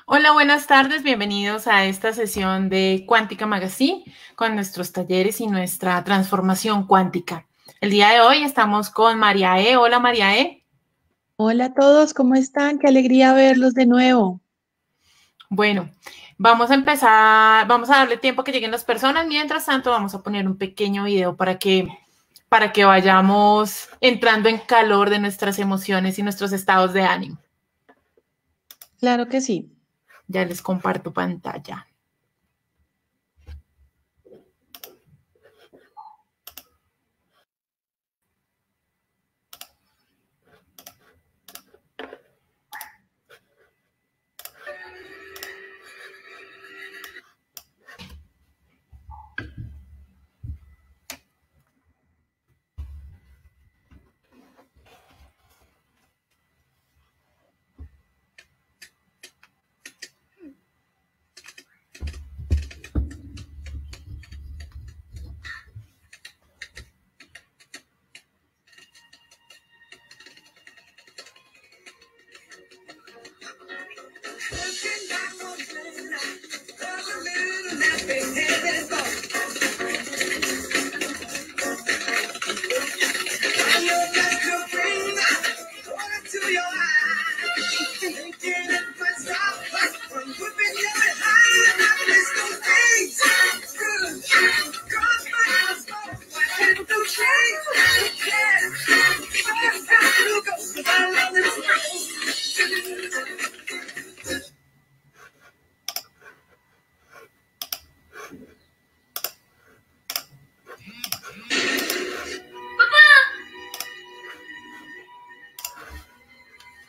Hola, buenas tardes, bienvenidos a esta sesión de Cuántica Magazine con nuestros talleres y nuestra transformación cuántica. El día de hoy estamos con María E. Hola, María E. Hola a todos, ¿cómo están? Qué alegría verlos de nuevo. Bueno, vamos a empezar, vamos a darle tiempo a que lleguen las personas. Mientras tanto, vamos a poner un pequeño video para que vayamos entrando en calor de nuestras emociones y nuestros estados de ánimo. Claro que sí. Ya les comparto pantalla.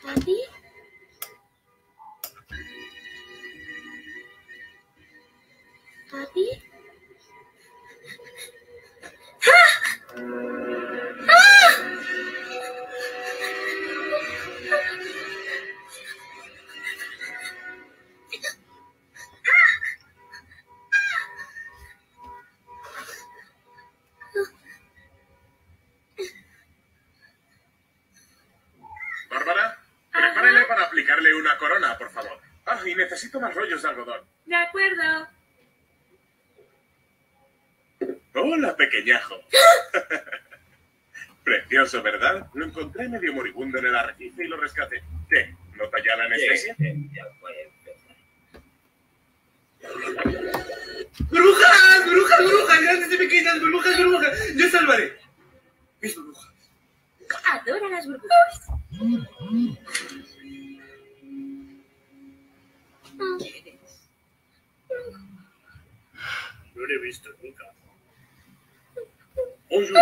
¿Papi? ¿Papi? Bárbara, prepárele para aplicarle una corona, por favor. Ah, y necesito más rollos de algodón. De acuerdo. Hola, pequeñajo. Precioso, ¿verdad? Lo encontré medio moribundo en el arrecife y lo rescaté. ¿Qué? ¿Nota ya la anestesia? Ya puede empezar. ¡Brujas! ¡Brujas! ¡Brujas! ¡Grandes y pequeñas! ¡Burbujas! ¡Burbujas! ¡Yo salvaré! Mis burbujas. Adora las burbujas. ¿Quién es? No lo he visto nunca. ¡Oye!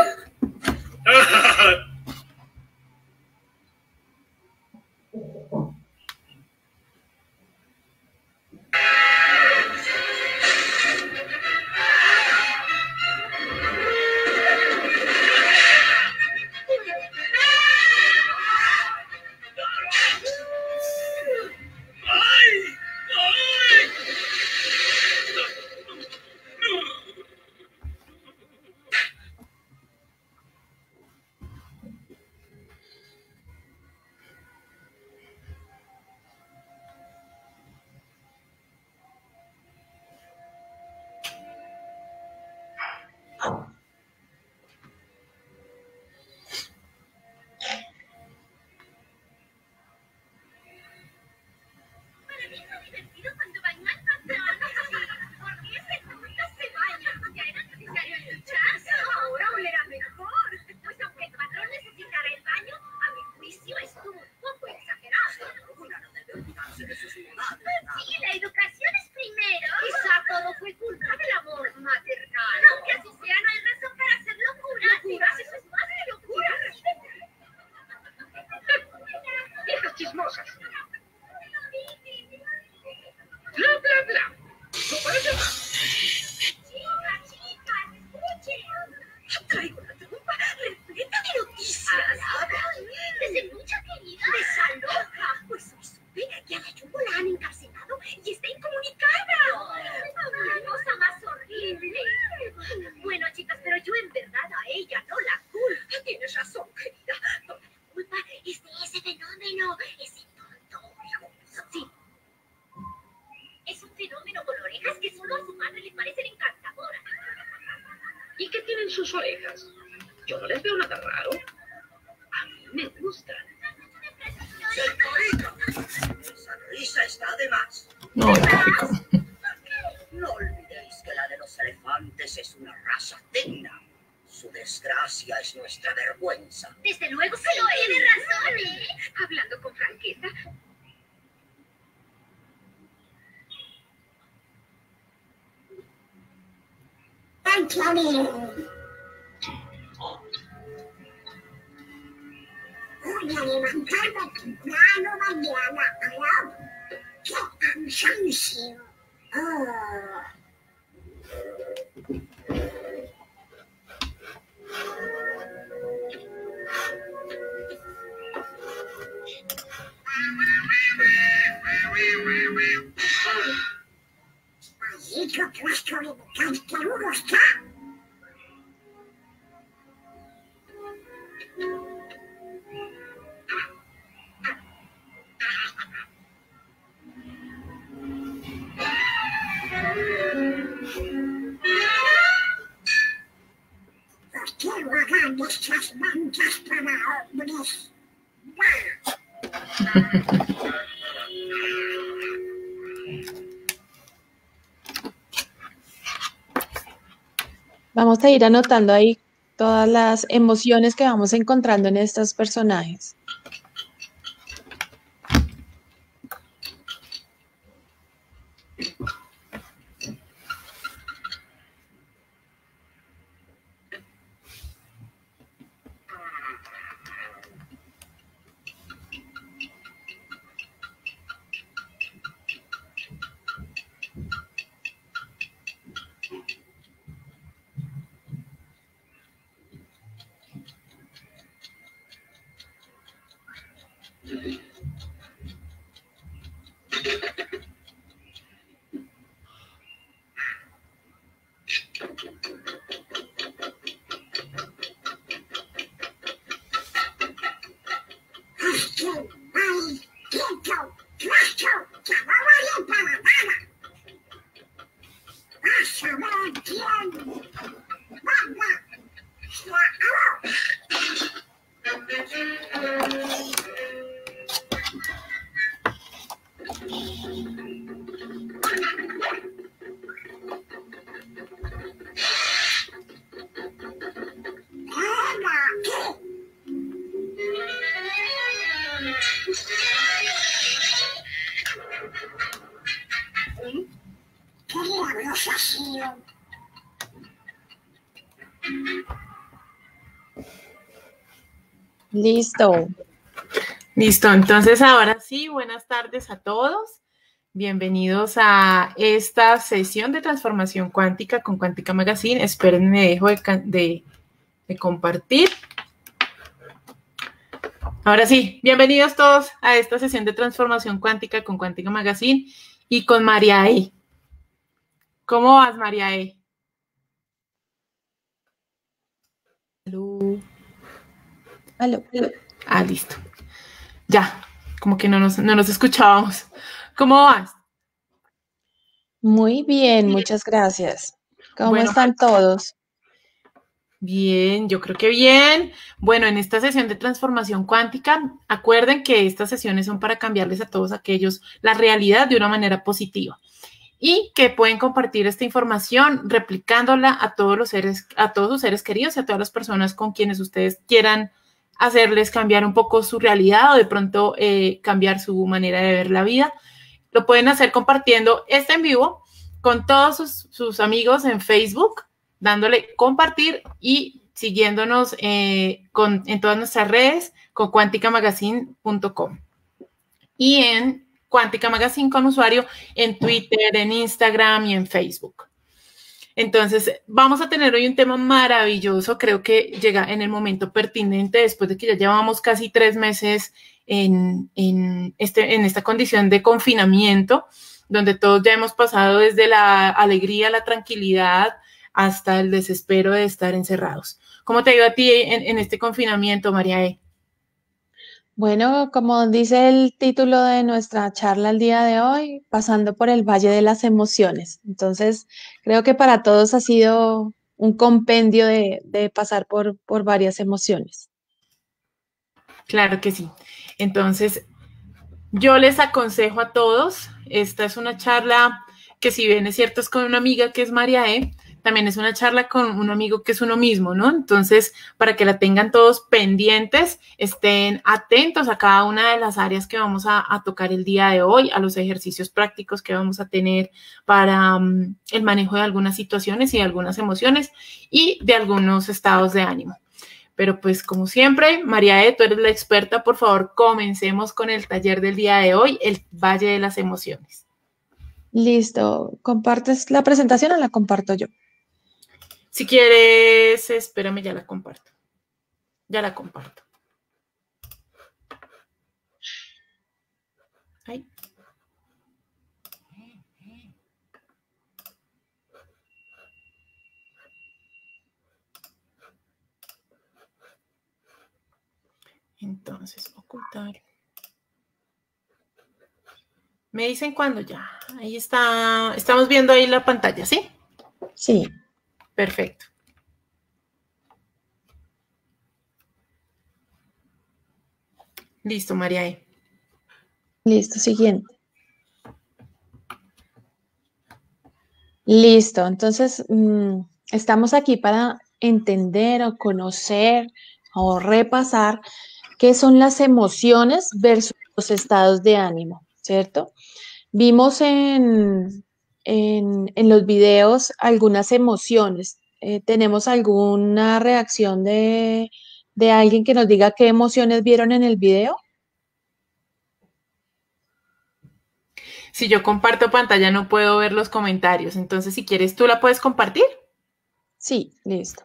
Para mí es muy divertido cuando bañan patrones. Porque ese mundo se baña. Ya era necesario el duchazo. Ahora olerá mejor. Pues aunque el patrón necesitara el baño, a mi juicio estuvo un poco exagerado. Una no debe olvidarse de sus madres. Sí, la educación es primero. Quizá todo fue culpa del amor maternal. Aunque así sea, no hay razón para hacer locuras. ¿Locuras? Eso es más que locuras. ¡Viejas chismosas! ¡Bla, bla, bla! ¡No parece más! Chicas, escuchen. Traigo una trompa repleta de noticias. Desde mucha querida. ¡Desaloja! Pues hoy supe que a la Yugo la han encarcelado y está incomunicada. ¡Qué cosa más horrible! Bueno, chicas, pero yo en verdad a ella no la culpo. Tienes razón, querida. Yo no les veo nada raro. A mí me gustan. Señorita, esa risa está de más. No, rico. No olvidéis que la de los elefantes es una raza digna. Su desgracia es nuestra vergüenza. Desde luego que lo es. Tiene razón, ¿eh? Hablando con franqueza. Voy a levantarme temprano mañana a la... ¡Qué cansancio! Oh. Allí que puesto de mi cascarudo está. ¿Por qué no hagan nuestras manchas para hombres? Vamos a ir anotando ahí todas las emociones que vamos encontrando en estos personajes. Listo. Listo, entonces ahora sí, buenas tardes a todos. Bienvenidos a esta sesión de transformación cuántica con Cuántica Magazine. Esperen, me dejo de compartir. Ahora sí, bienvenidos todos a esta sesión de transformación cuántica con Cuántica Magazine y con María E. ¿Cómo vas, María E? Aló. Aló. Ah, listo. Ya, como que no nos escuchábamos. ¿Cómo vas? Muy bien, muchas gracias. ¿Cómo Bueno, están todos? Bien, yo creo que bien. Bueno, en esta sesión de transformación cuántica, acuerden que estas sesiones son para cambiarles a todos aquellos la realidad de una manera positiva y que pueden compartir esta información replicándola a todos sus seres queridos y a todas las personas con quienes ustedes quieran hacerles cambiar un poco su realidad o de pronto cambiar su manera de ver la vida. Lo pueden hacer compartiendo este en vivo con todos sus amigos en Facebook, dándole compartir y siguiéndonos en todas nuestras redes con quanticamagazine.com y en Cuántica Magazine con usuario en Twitter, en Instagram y en Facebook. Entonces, vamos a tener hoy un tema maravilloso, creo que llega en el momento pertinente después de que ya llevamos casi 3 meses en esta condición de confinamiento, donde todos ya hemos pasado desde la alegría, la tranquilidad, hasta el desespero de estar encerrados. ¿Cómo te ha ido a ti en este confinamiento, María E? Bueno, como dice el título de nuestra charla el día de hoy, pasando por el Valle de las Emociones. Entonces, creo que para todos ha sido un compendio de pasar por varias emociones. Claro que sí. Entonces, yo les aconsejo a todos, esta es una charla que si bien es cierto es con una amiga que es María E., también es una charla con un amigo que es uno mismo, ¿no? Entonces, para que la tengan todos pendientes, estén atentos a cada una de las áreas que vamos a tocar el día de hoy, a los ejercicios prácticos que vamos a tener para el manejo de algunas situaciones y de algunas emociones y de algunos estados de ánimo. Pero pues como siempre, María E., tú eres la experta, por favor, comencemos con el taller del día de hoy, el Valle de las Emociones. Listo, ¿compartes la presentación o la comparto yo? Si quieres, espérame, ya la comparto. Ya la comparto. Ahí. Entonces, ocultar. Me dicen cuándo ya. Ahí está. Estamos viendo ahí la pantalla, ¿sí? Sí. Perfecto. Listo, María E. Listo, siguiente. Listo, entonces estamos aquí para entender o conocer o repasar qué son las emociones versus los estados de ánimo, ¿cierto? Vimos en los videos algunas emociones. ¿Tenemos alguna reacción de alguien que nos diga qué emociones vieron en el video? Si yo comparto pantalla no puedo ver los comentarios, entonces si quieres, ¿tú la puedes compartir? Sí, listo.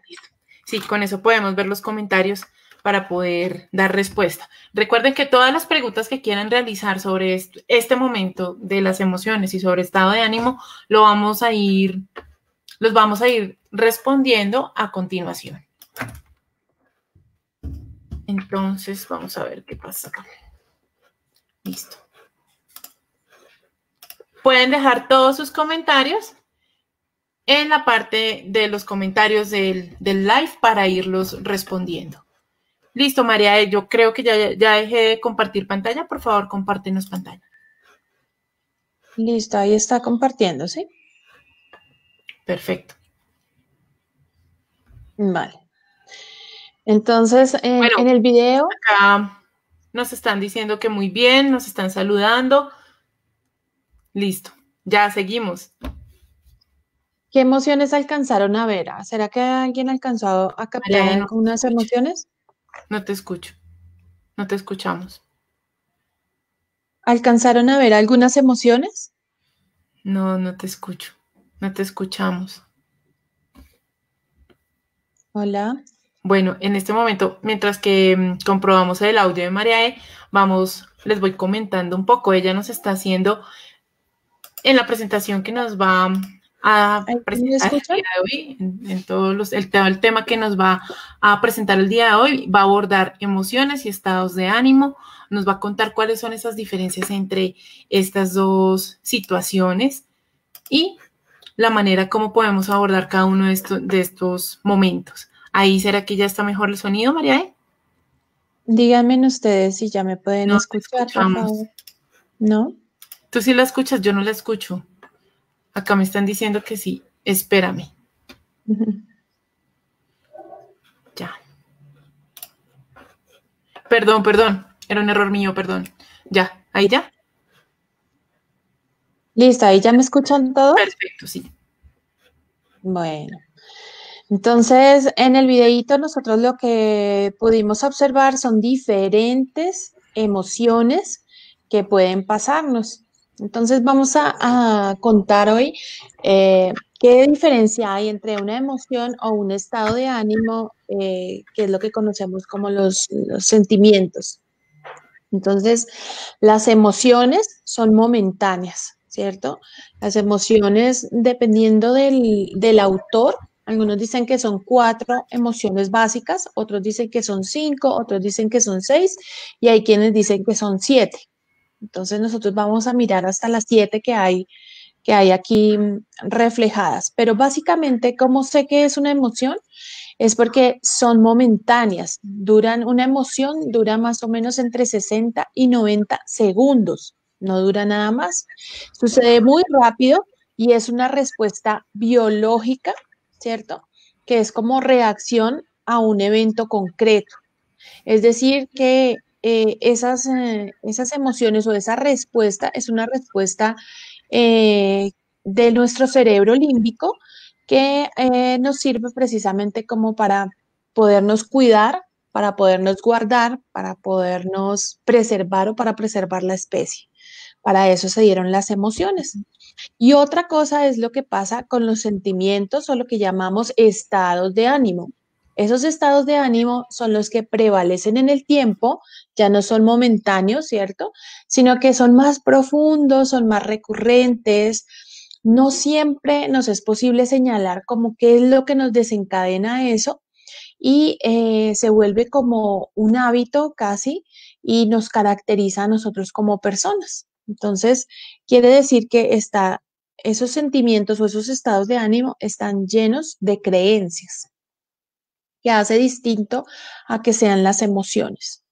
Sí, con eso podemos ver los comentarios para poder dar respuesta. Recuerden que todas las preguntas que quieran realizar sobre este momento de las emociones y sobre estado de ánimo, los vamos a ir respondiendo a continuación. Entonces, vamos a ver qué pasa acá. Listo. Pueden dejar todos sus comentarios en la parte de los comentarios del live para irlos respondiendo. Listo, María, yo creo que ya dejé de compartir pantalla. Por favor, compártenos pantalla. Listo, ahí está compartiendo, ¿sí? Perfecto. Vale. Entonces, en el video... Acá nos están diciendo que muy bien, nos están saludando. Listo, ya seguimos. ¿Qué emociones alcanzaron a ver? ¿Será que alguien alcanzó a captar María, algunas emociones? No te escucho. No te escuchamos. ¿Alcanzaron a ver algunas emociones? No, no te escucho. No te escuchamos. Hola. Bueno, en este momento, mientras que comprobamos el audio de María E., les voy comentando un poco. Ella nos está haciendo en la presentación que nos va a presentar el día de hoy, en todos el tema que nos va a presentar el día de hoy, va a abordar emociones y estados de ánimo, nos va a contar cuáles son esas diferencias entre estas dos situaciones y la manera como podemos abordar cada uno de estos momentos. Ahí, ¿será que ya está mejor el sonido, María E? Díganme ustedes si ya me pueden escuchar, por favor. ¿No? Tú sí la escuchas, yo no la escucho. Acá me están diciendo que sí. Espérame. Ya. Perdón. Era un error mío, perdón. Ya, ahí ya. Listo, ahí ya me escuchan todos. Perfecto, sí. Bueno. Entonces, en el videíto nosotros lo que pudimos observar son diferentes emociones que pueden pasarnos. Entonces, vamos a contar hoy qué diferencia hay entre una emoción o un estado de ánimo, que es lo que conocemos como los sentimientos. Entonces, las emociones son momentáneas, ¿cierto? Las emociones, dependiendo del autor, algunos dicen que son 4 emociones básicas, otros dicen que son 5, otros dicen que son 6 y hay quienes dicen que son 7. Entonces nosotros vamos a mirar hasta las 7 que hay que hay aquí reflejadas. Pero básicamente, ¿cómo sé que es una emoción? Es porque son momentáneas. Una emoción dura más o menos entre 60 y 90 segundos. No dura nada más. Sucede muy rápido y es una respuesta biológica, ¿cierto? Que es como reacción a un evento concreto. Es decir, que esas emociones o esa respuesta es una respuesta eh, de nuestro cerebro límbico que nos sirve precisamente como para podernos cuidar, para podernos guardar, para podernos preservar o para preservar la especie. Para eso se dieron las emociones. Y otra cosa es lo que pasa con los sentimientos o lo que llamamos estados de ánimo. Esos estados de ánimo son los que prevalecen en el tiempo, ya no son momentáneos, ¿cierto? Sino que son más profundos, son más recurrentes. No siempre nos es posible señalar como qué es lo que nos desencadena eso y se vuelve como un hábito casi y nos caracteriza a nosotros como personas. Entonces, quiere decir que esos sentimientos o esos estados de ánimo están llenos de creencias, que hace distinto a que sean las emociones.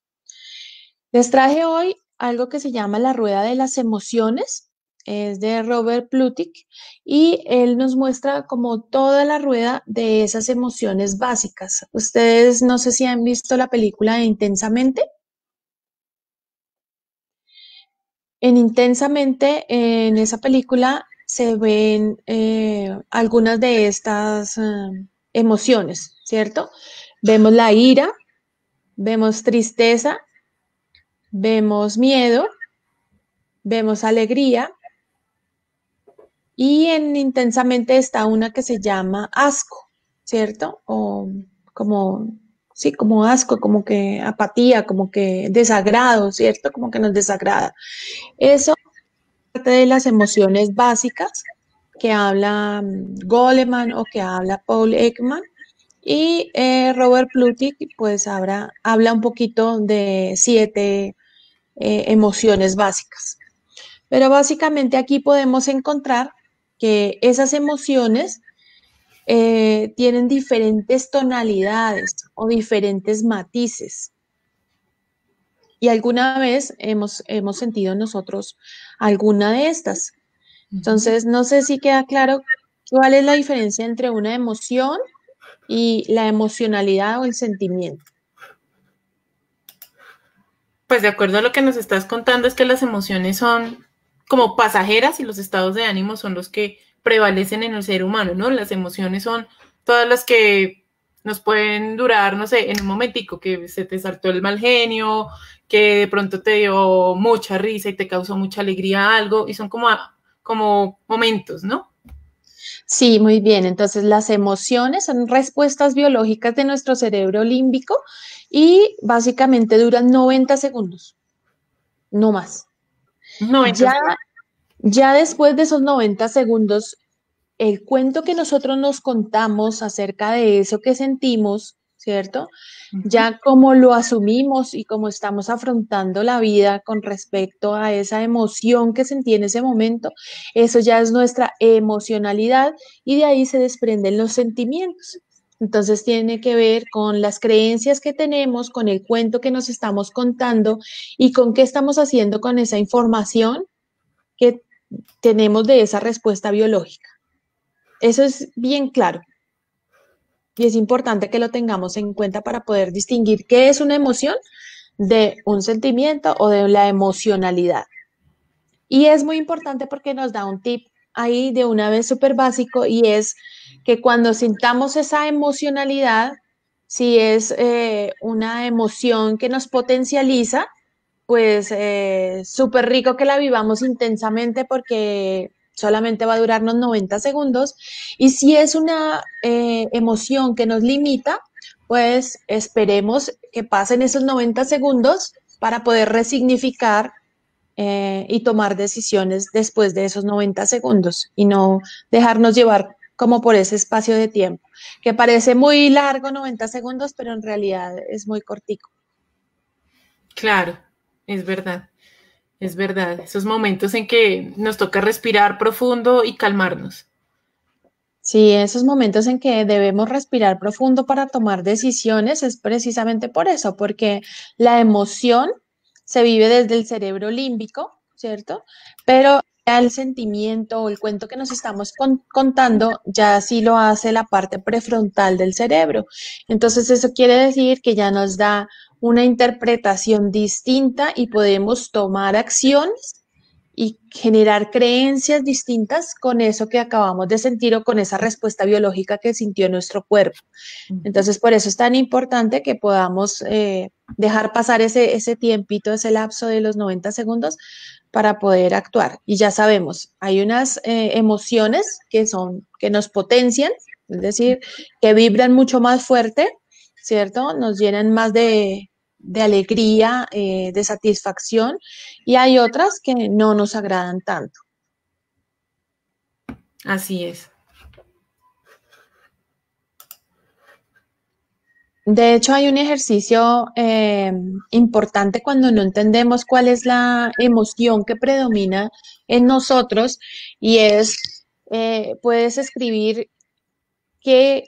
Les traje hoy algo que se llama la rueda de las emociones, es de Robert Plutchik y él nos muestra como toda la rueda de esas emociones básicas. Ustedes no sé si han visto la película de Intensamente. En Intensamente, en esa película se ven algunas de estas emociones, ¿cierto? Vemos la ira, vemos tristeza, vemos miedo, vemos alegría y en Intensamente está una que se llama asco, ¿cierto? O como, sí, como asco, como que apatía, como que desagrado, ¿cierto? Como que nos desagrada. Eso parte de las emociones básicas que habla Goleman o que habla Paul Ekman y Robert Plutchik pues habla un poquito de 7 emociones básicas. Pero básicamente aquí podemos encontrar que esas emociones tienen diferentes tonalidades o diferentes matices. Y alguna vez hemos sentido nosotros alguna de estas. Entonces, no sé si queda claro cuál es la diferencia entre una emoción y la emocionalidad o el sentimiento. Pues de acuerdo a lo que nos estás contando es que las emociones son como pasajeras y los estados de ánimo son los que prevalecen en el ser humano, ¿no? Las emociones son todas las que nos pueden durar, no sé, en un momentico, que se te saltó el mal genio, que de pronto te dio mucha risa y te causó mucha alegría algo, y son como momentos, ¿no? Sí, muy bien. Entonces, las emociones son respuestas biológicas de nuestro cerebro límbico y básicamente duran 90 segundos, no más. 90 Ya después de esos 90 segundos, el cuento que nosotros nos contamos acerca de eso que sentimos, ¿cierto? Ya como lo asumimos y como estamos afrontando la vida con respecto a esa emoción que sentí en ese momento, eso ya es nuestra emocionalidad y de ahí se desprenden los sentimientos. Entonces tiene que ver con las creencias que tenemos, con el cuento que nos estamos contando y con qué estamos haciendo con esa información que tenemos de esa respuesta biológica. Eso es bien claro. Y es importante que lo tengamos en cuenta para poder distinguir qué es una emoción de un sentimiento o de la emocionalidad. Y es muy importante porque nos da un tip ahí de una vez súper básico y es que cuando sintamos esa emocionalidad, si es una emoción que nos potencializa, pues súper rico que la vivamos intensamente porque solamente va a durarnos 90 segundos. Y si es una emoción que nos limita, pues esperemos que pasen esos 90 segundos para poder resignificar y tomar decisiones después de esos 90 segundos y no dejarnos llevar como por ese espacio de tiempo, que parece muy largo, 90 segundos, pero en realidad es muy cortico. Claro, es verdad. Es verdad, esos momentos en que nos toca respirar profundo y calmarnos. Sí, esos momentos en que debemos respirar profundo para tomar decisiones es precisamente por eso, porque la emoción se vive desde el cerebro límbico, ¿cierto? Pero ya el sentimiento o el cuento que nos estamos contando ya sí lo hace la parte prefrontal del cerebro. Entonces eso quiere decir que ya nos da una interpretación distinta y podemos tomar acciones y generar creencias distintas con eso que acabamos de sentir o con esa respuesta biológica que sintió nuestro cuerpo. Entonces, por eso es tan importante que podamos dejar pasar ese tiempito, ese lapso de los 90 segundos para poder actuar. Y ya sabemos, hay unas emociones que nos potencian, es decir, que vibran mucho más fuerte, ¿cierto? Nos llenan más de alegría, de satisfacción, y hay otras que no nos agradan tanto. Así es. De hecho, hay un ejercicio importante cuando no entendemos cuál es la emoción que predomina en nosotros y es, puedes escribir qué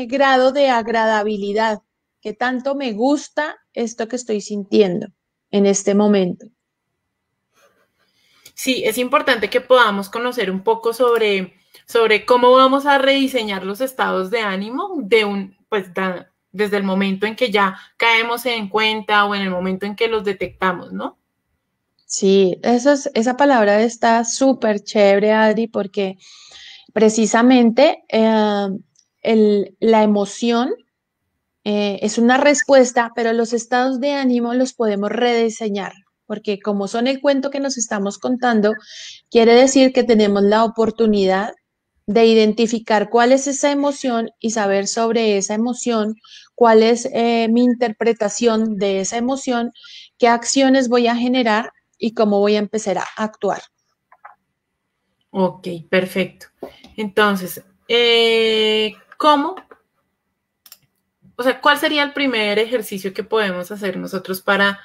grado de agradabilidad, qué tanto me gusta esto que estoy sintiendo en este momento. Sí, es importante que podamos conocer un poco sobre cómo vamos a rediseñar los estados de ánimo desde el momento en que ya caemos en cuenta o en el momento en que los detectamos, ¿no? Sí, esa palabra está súper chévere, Adri, porque precisamente la emoción es una respuesta, pero los estados de ánimo los podemos rediseñar, porque como son el cuento que nos estamos contando, quiere decir que tenemos la oportunidad de identificar cuál es esa emoción y saber sobre esa emoción, cuál es mi interpretación de esa emoción, qué acciones voy a generar y cómo voy a empezar a actuar. Ok, perfecto. Entonces, ¿cómo? O sea, ¿cuál sería el primer ejercicio que podemos hacer nosotros para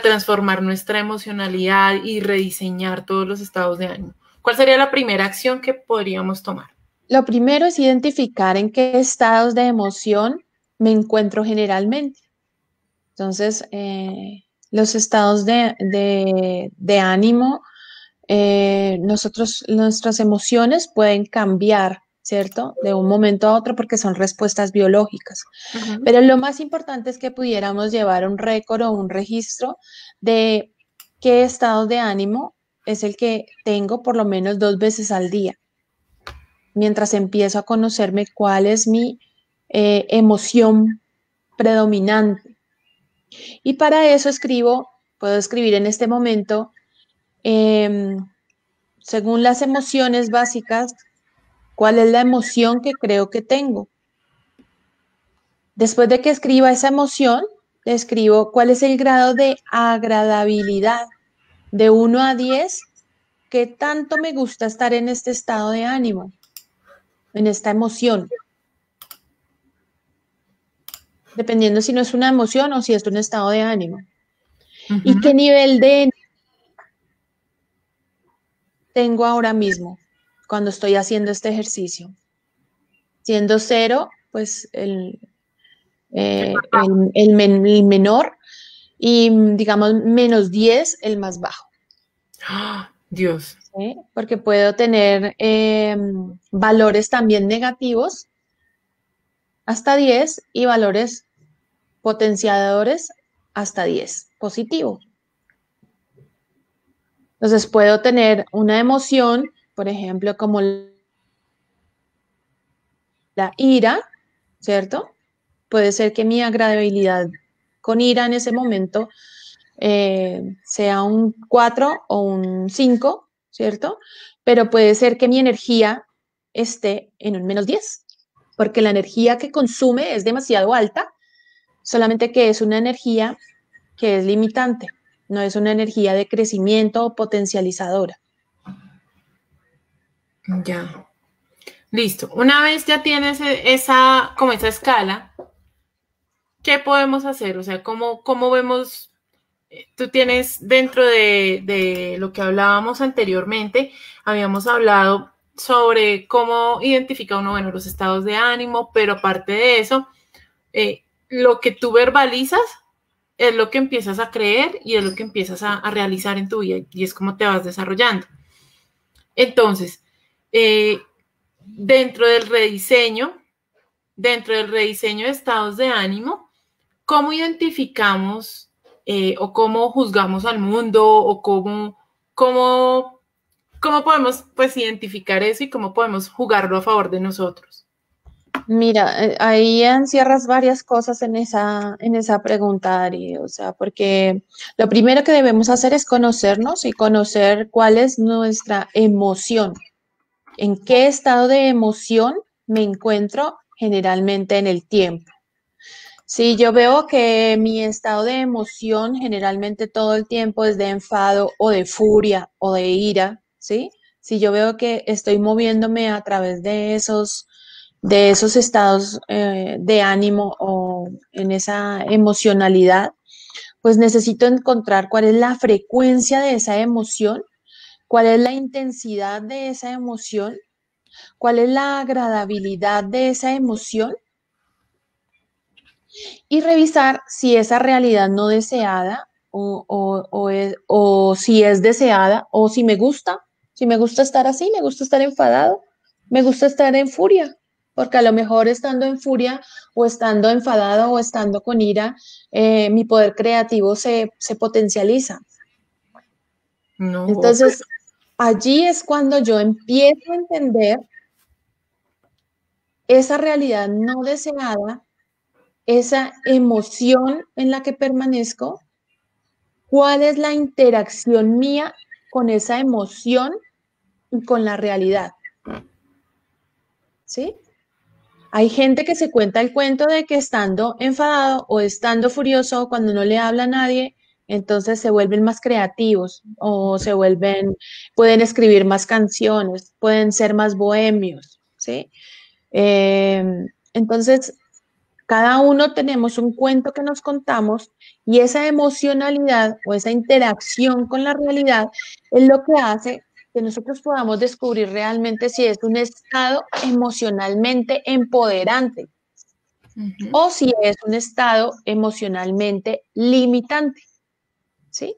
transformar nuestra emocionalidad y rediseñar todos los estados de ánimo? ¿Cuál sería la primera acción que podríamos tomar? Lo primero es identificar en qué estados de emoción me encuentro generalmente. Entonces, los estados de ánimo, nuestras emociones pueden cambiar, ¿cierto? De un momento a otro porque son respuestas biológicas. Uh-huh. Pero lo más importante es que pudiéramos llevar un récord o un registro de qué estado de ánimo es el que tengo por lo menos 2 veces al día, mientras empiezo a conocerme cuál es mi emoción predominante. Y para eso puedo escribir en este momento, según las emociones básicas, cuál es la emoción que creo que tengo. Después de que escriba esa emoción, le escribo cuál es el grado de agradabilidad. De 1 a 10, ¿qué tanto me gusta estar en este estado de ánimo, en esta emoción? Dependiendo si no es una emoción o si es un estado de ánimo. Uh-huh. ¿Y qué nivel de tengo ahora mismo cuando estoy haciendo este ejercicio? Siendo 0, pues el menor, y digamos -10, el más bajo. ¡Oh, Dios! ¿Sí? Porque puedo tener valores también negativos hasta 10 y valores potenciadores hasta 10, positivo. Entonces puedo tener una emoción, por ejemplo, como la ira, ¿cierto? Puede ser que mi agradabilidad con ira en ese momento sea un 4 o un 5, ¿cierto? Pero puede ser que mi energía esté en un -10, porque la energía que consume es demasiado alta, solamente que es una energía que es limitante, no es una energía de crecimiento o potencializadora. Ya. Listo. Una vez ya tienes esa escala, ¿qué podemos hacer? O sea, ¿cómo vemos tú tienes dentro de lo que hablábamos anteriormente, habíamos hablado sobre cómo identifica uno, bueno, los estados de ánimo, pero aparte de eso, lo que tú verbalizas es lo que empiezas a creer y es lo que empiezas a realizar en tu vida y es como te vas desarrollando. Entonces, dentro del rediseño de estados de ánimo, ¿cómo identificamos o cómo juzgamos al mundo o cómo podemos pues identificar eso y cómo podemos jugarlo a favor de nosotros? Mira, ahí encierras varias cosas en esa pregunta, Ari. O sea, porque lo primero que debemos hacer es conocernos y conocer cuál es nuestra emoción. ¿En qué estado de emoción me encuentro generalmente en el tiempo? Si yo veo que mi estado de emoción generalmente todo el tiempo es de enfado o de furia o de ira, ¿sí? Si yo veo que estoy moviéndome a través de esos estados de ánimo o en esa emocionalidad, pues necesito encontrar cuál es la frecuencia de esa emoción, cuál es la intensidad de esa emoción, cuál es la agradabilidad de esa emoción y revisar si esa realidad no deseada o si es deseada o si me gusta estar así, me gusta estar enfadado, me gusta estar en furia, porque a lo mejor estando en furia o estando enfadado o estando con ira, mi poder creativo se potencializa. No. Entonces, allí es cuando yo empiezo a entender esa realidad no deseada, esa emoción en la que permanezco, cuál es la interacción mía con esa emoción y con la realidad. ¿Sí? Hay gente que se cuenta el cuento de que estando enfadado o estando furioso, cuando no le habla a nadie, entonces se vuelven más creativos o pueden escribir más canciones, pueden ser más bohemios, ¿sí? Entonces, cada uno tenemos un cuento que nos contamos y esa emocionalidad o esa interacción con la realidad es lo que hace que nosotros podamos descubrir realmente si es un estado emocionalmente empoderante o si es un estado emocionalmente limitante. ¿Sí?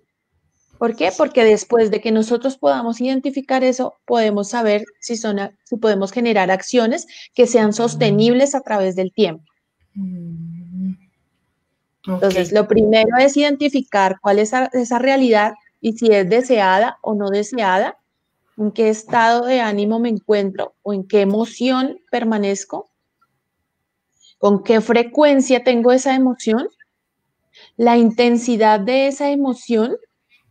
¿Por qué? Porque después de que nosotros podamos identificar eso, podemos saber si podemos generar acciones que sean sostenibles a través del tiempo. Entonces, lo primero es identificar cuál es esa realidad y si es deseada o no deseada, en qué estado de ánimo me encuentro o en qué emoción permanezco, con qué frecuencia tengo esa emoción, la intensidad de esa emoción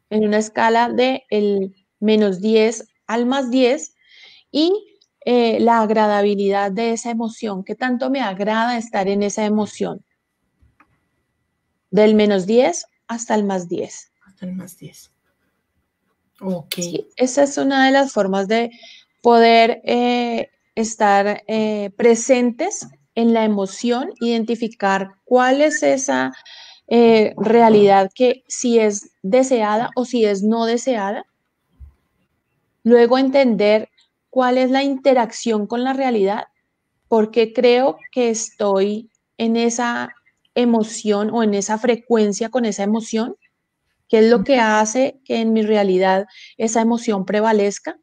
en una escala de el -10 al +10 y la agradabilidad de esa emoción, qué tanto me agrada estar en esa emoción. Del -10 hasta el +10. Hasta el +10. Ok. Sí, esa es una de las formas de poder estar presentes en la emoción, identificar cuál es esa realidad que si es deseada o si es no deseada. Luego entender cuál es la interacción con la realidad, porque creo que estoy en esa emoción o en esa frecuencia con esa emoción, qué es lo que hace que en mi realidad esa emoción prevalezca.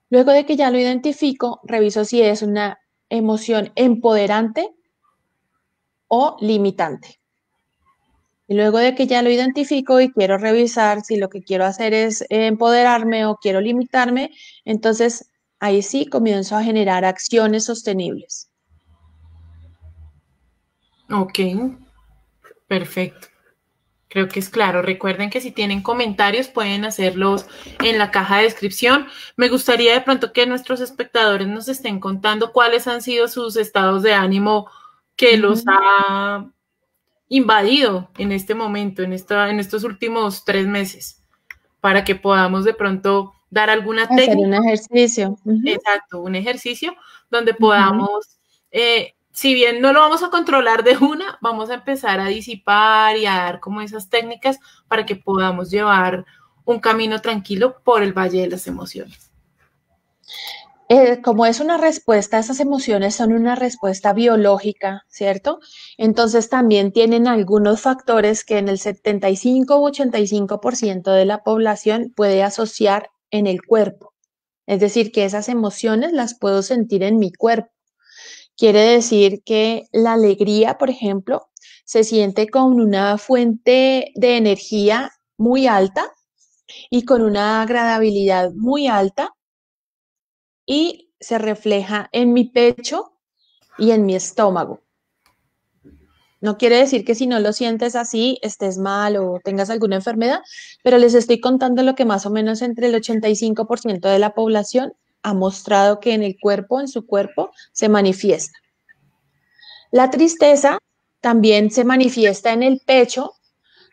Luego de que ya lo identifico, reviso si es una emoción empoderante o limitante. Y luego de que ya lo identifico y quiero revisar si lo que quiero hacer es empoderarme o quiero limitarme, entonces ahí sí comienzo a generar acciones sostenibles. Ok, perfecto. Creo que es claro. Recuerden que si tienen comentarios pueden hacerlos en la caja de descripción. Me gustaría de pronto que nuestros espectadores nos estén contando cuáles han sido sus estados de ánimo que los ha invadido en este momento, en estos últimos 3 meses, para que podamos de pronto dar alguna técnica. Hacer un ejercicio. Exacto, un ejercicio donde podamos si bien no lo vamos a controlar de una, vamos a empezar a disipar y a dar como esas técnicas para que podamos llevar un camino tranquilo por el valle de las emociones. Como es una respuesta, esas emociones son una respuesta biológica, ¿cierto? Entonces también tienen algunos factores que en el 75 u 85% de la población puede asociar en el cuerpo. Es decir, que esas emociones las puedo sentir en mi cuerpo. Quiere decir que la alegría, por ejemplo, se siente con una fuente de energía muy alta y con una agradabilidad muy alta y se refleja en mi pecho y en mi estómago. No quiere decir que si no lo sientes así, estés mal o tengas alguna enfermedad, pero les estoy contando lo que más o menos entre el 85% de la población ha mostrado que en el cuerpo, en su cuerpo, se manifiesta. La tristeza también se manifiesta en el pecho,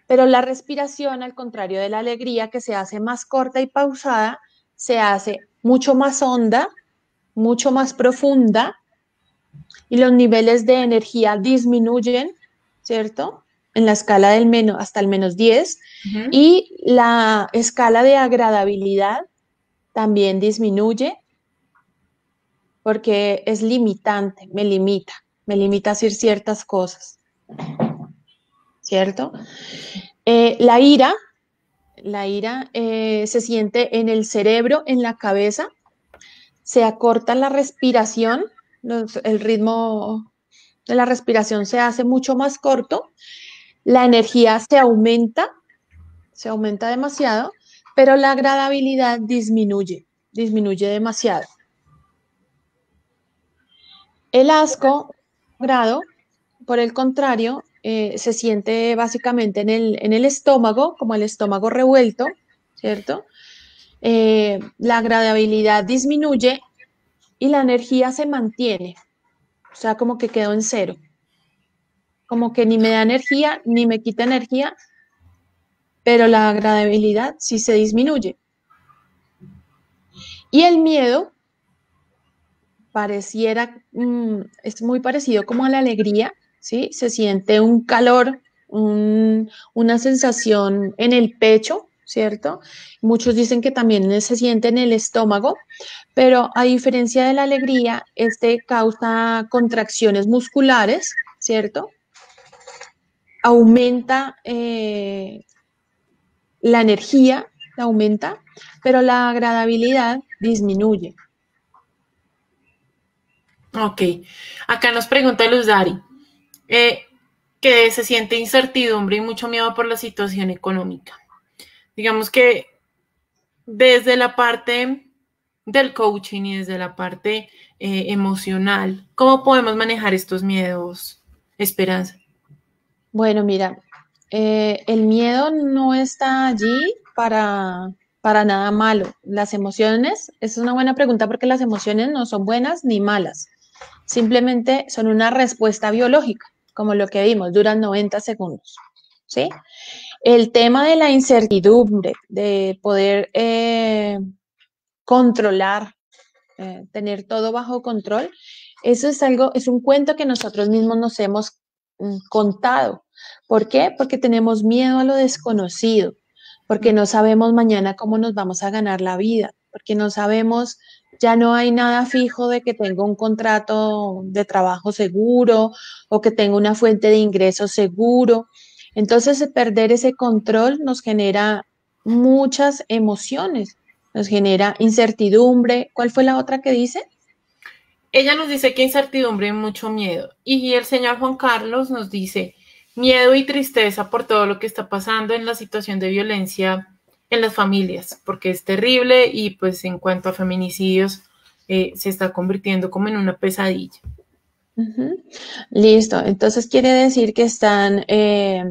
pero la respiración, al contrario de la alegría, que se hace más corta y pausada, se hace mucho más honda, mucho más profunda y los niveles de energía disminuyen, ¿cierto? En la escala del menos hasta el -10 y la escala de agradabilidad también disminuye porque es limitante, me limita a hacer ciertas cosas, ¿cierto? La ira se siente en el cerebro, en la cabeza, se acorta la respiración, el ritmo de la respiración se hace mucho más corto, la energía se aumenta demasiado, pero la agradabilidad disminuye demasiado. El asco, grado, por el contrario, se siente básicamente en el estómago, como el estómago revuelto, ¿cierto? La agradabilidad disminuye y la energía se mantiene, o sea, como que quedó en cero, como que ni me da energía, ni me quita energía, pero la agradabilidad sí se disminuye. Y el miedo pareciera, es muy parecido como a la alegría, ¿sí? Se siente un calor, una sensación en el pecho, ¿cierto? Muchos dicen que también se siente en el estómago, pero a diferencia de la alegría, este causa contracciones musculares, ¿cierto? Aumenta la energía, aumenta, pero la agradabilidad disminuye. Ok, acá nos pregunta Luz Dari, que se siente incertidumbre y mucho miedo por la situación económica. Digamos que desde la parte del coaching y desde la parte emocional, ¿cómo podemos manejar estos miedos, Esperanza? Bueno, mira, el miedo no está allí para nada malo. Las emociones, es una buena pregunta porque las emociones no son buenas ni malas. Simplemente son una respuesta biológica, como lo que vimos, duran 90 segundos, ¿sí? El tema de la incertidumbre, de poder controlar, tener todo bajo control, eso es algo, es un cuento que nosotros mismos nos hemos contado. ¿Por qué? Porque tenemos miedo a lo desconocido, porque no sabemos mañana cómo nos vamos a ganar la vida, porque no sabemos, ya no hay nada fijo de que tengo un contrato de trabajo seguro o que tengo una fuente de ingresos seguro. Entonces, perder ese control nos genera muchas emociones, nos genera incertidumbre. ¿Cuál fue la otra que dice? Ella nos dice que incertidumbre y mucho miedo. Y el señor Juan Carlos nos dice miedo y tristeza por todo lo que está pasando en la situación de violencia en las familias, porque es terrible y pues en cuanto a feminicidios se está convirtiendo como en una pesadilla. Listo, entonces quiere decir que están,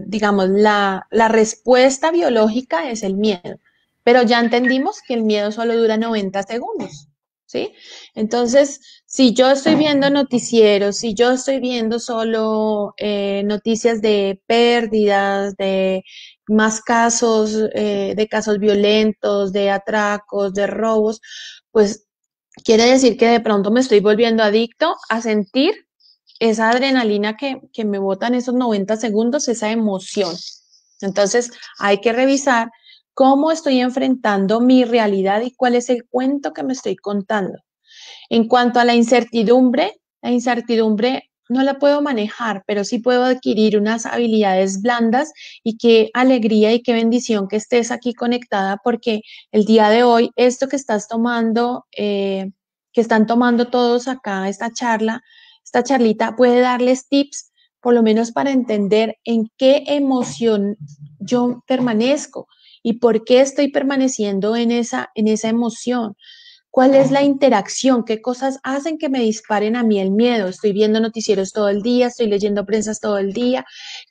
digamos, la respuesta biológica es el miedo, pero ya entendimos que el miedo solo dura 90 segundos, ¿sí? Entonces, si yo estoy viendo noticieros, si yo estoy viendo solo noticias de pérdidas, de más casos, de casos violentos, de atracos, de robos, pues quiere decir que de pronto me estoy volviendo adicto a sentir esa adrenalina que me botan esos 90 segundos, esa emoción. Entonces, hay que revisar cómo estoy enfrentando mi realidad y cuál es el cuento que me estoy contando. En cuanto a la incertidumbre no la puedo manejar, pero sí puedo adquirir unas habilidades blandas y qué alegría y qué bendición que estés aquí conectada porque el día de hoy, esto que estás tomando, que están tomando todos acá, esta charlita puede darles tips, por lo menos para entender en qué emoción yo permanezco y por qué estoy permaneciendo en esa emoción. ¿Cuál es la interacción? ¿Qué cosas hacen que me disparen a mí el miedo? Estoy viendo noticieros todo el día, estoy leyendo prensas todo el día.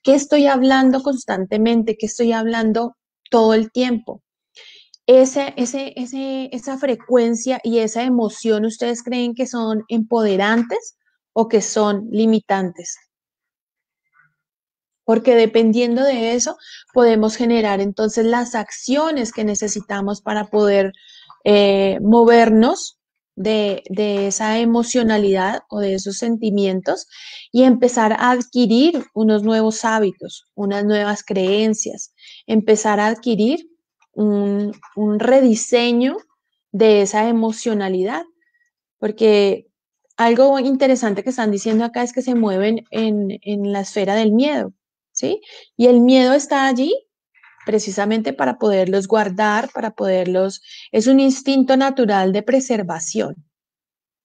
¿Qué estoy hablando constantemente? ¿Qué estoy hablando todo el tiempo? Esa frecuencia y esa emoción, ¿ustedes creen que son empoderantes o que son limitantes? Porque dependiendo de eso, podemos generar entonces las acciones que necesitamos para poder movernos de esa emocionalidad o de esos sentimientos y empezar a adquirir unos nuevos hábitos, unas nuevas creencias, empezar a adquirir un rediseño de esa emocionalidad. Porque algo interesante que están diciendo acá es que se mueven en la esfera del miedo, ¿sí? Y el miedo está allí precisamente para poderlos guardar, es un instinto natural de preservación.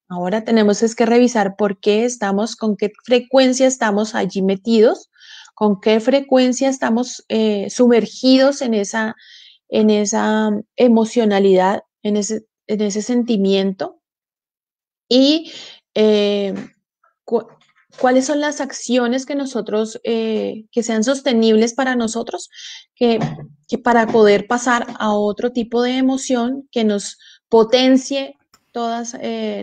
Ahora tenemos es que revisar por qué estamos, con qué frecuencia estamos allí metidos, con qué frecuencia estamos sumergidos en esa emocionalidad, en ese sentimiento y cu- cuáles son las acciones que nosotros, que sean sostenibles para nosotros, que para poder pasar a otro tipo de emoción que nos potencie todas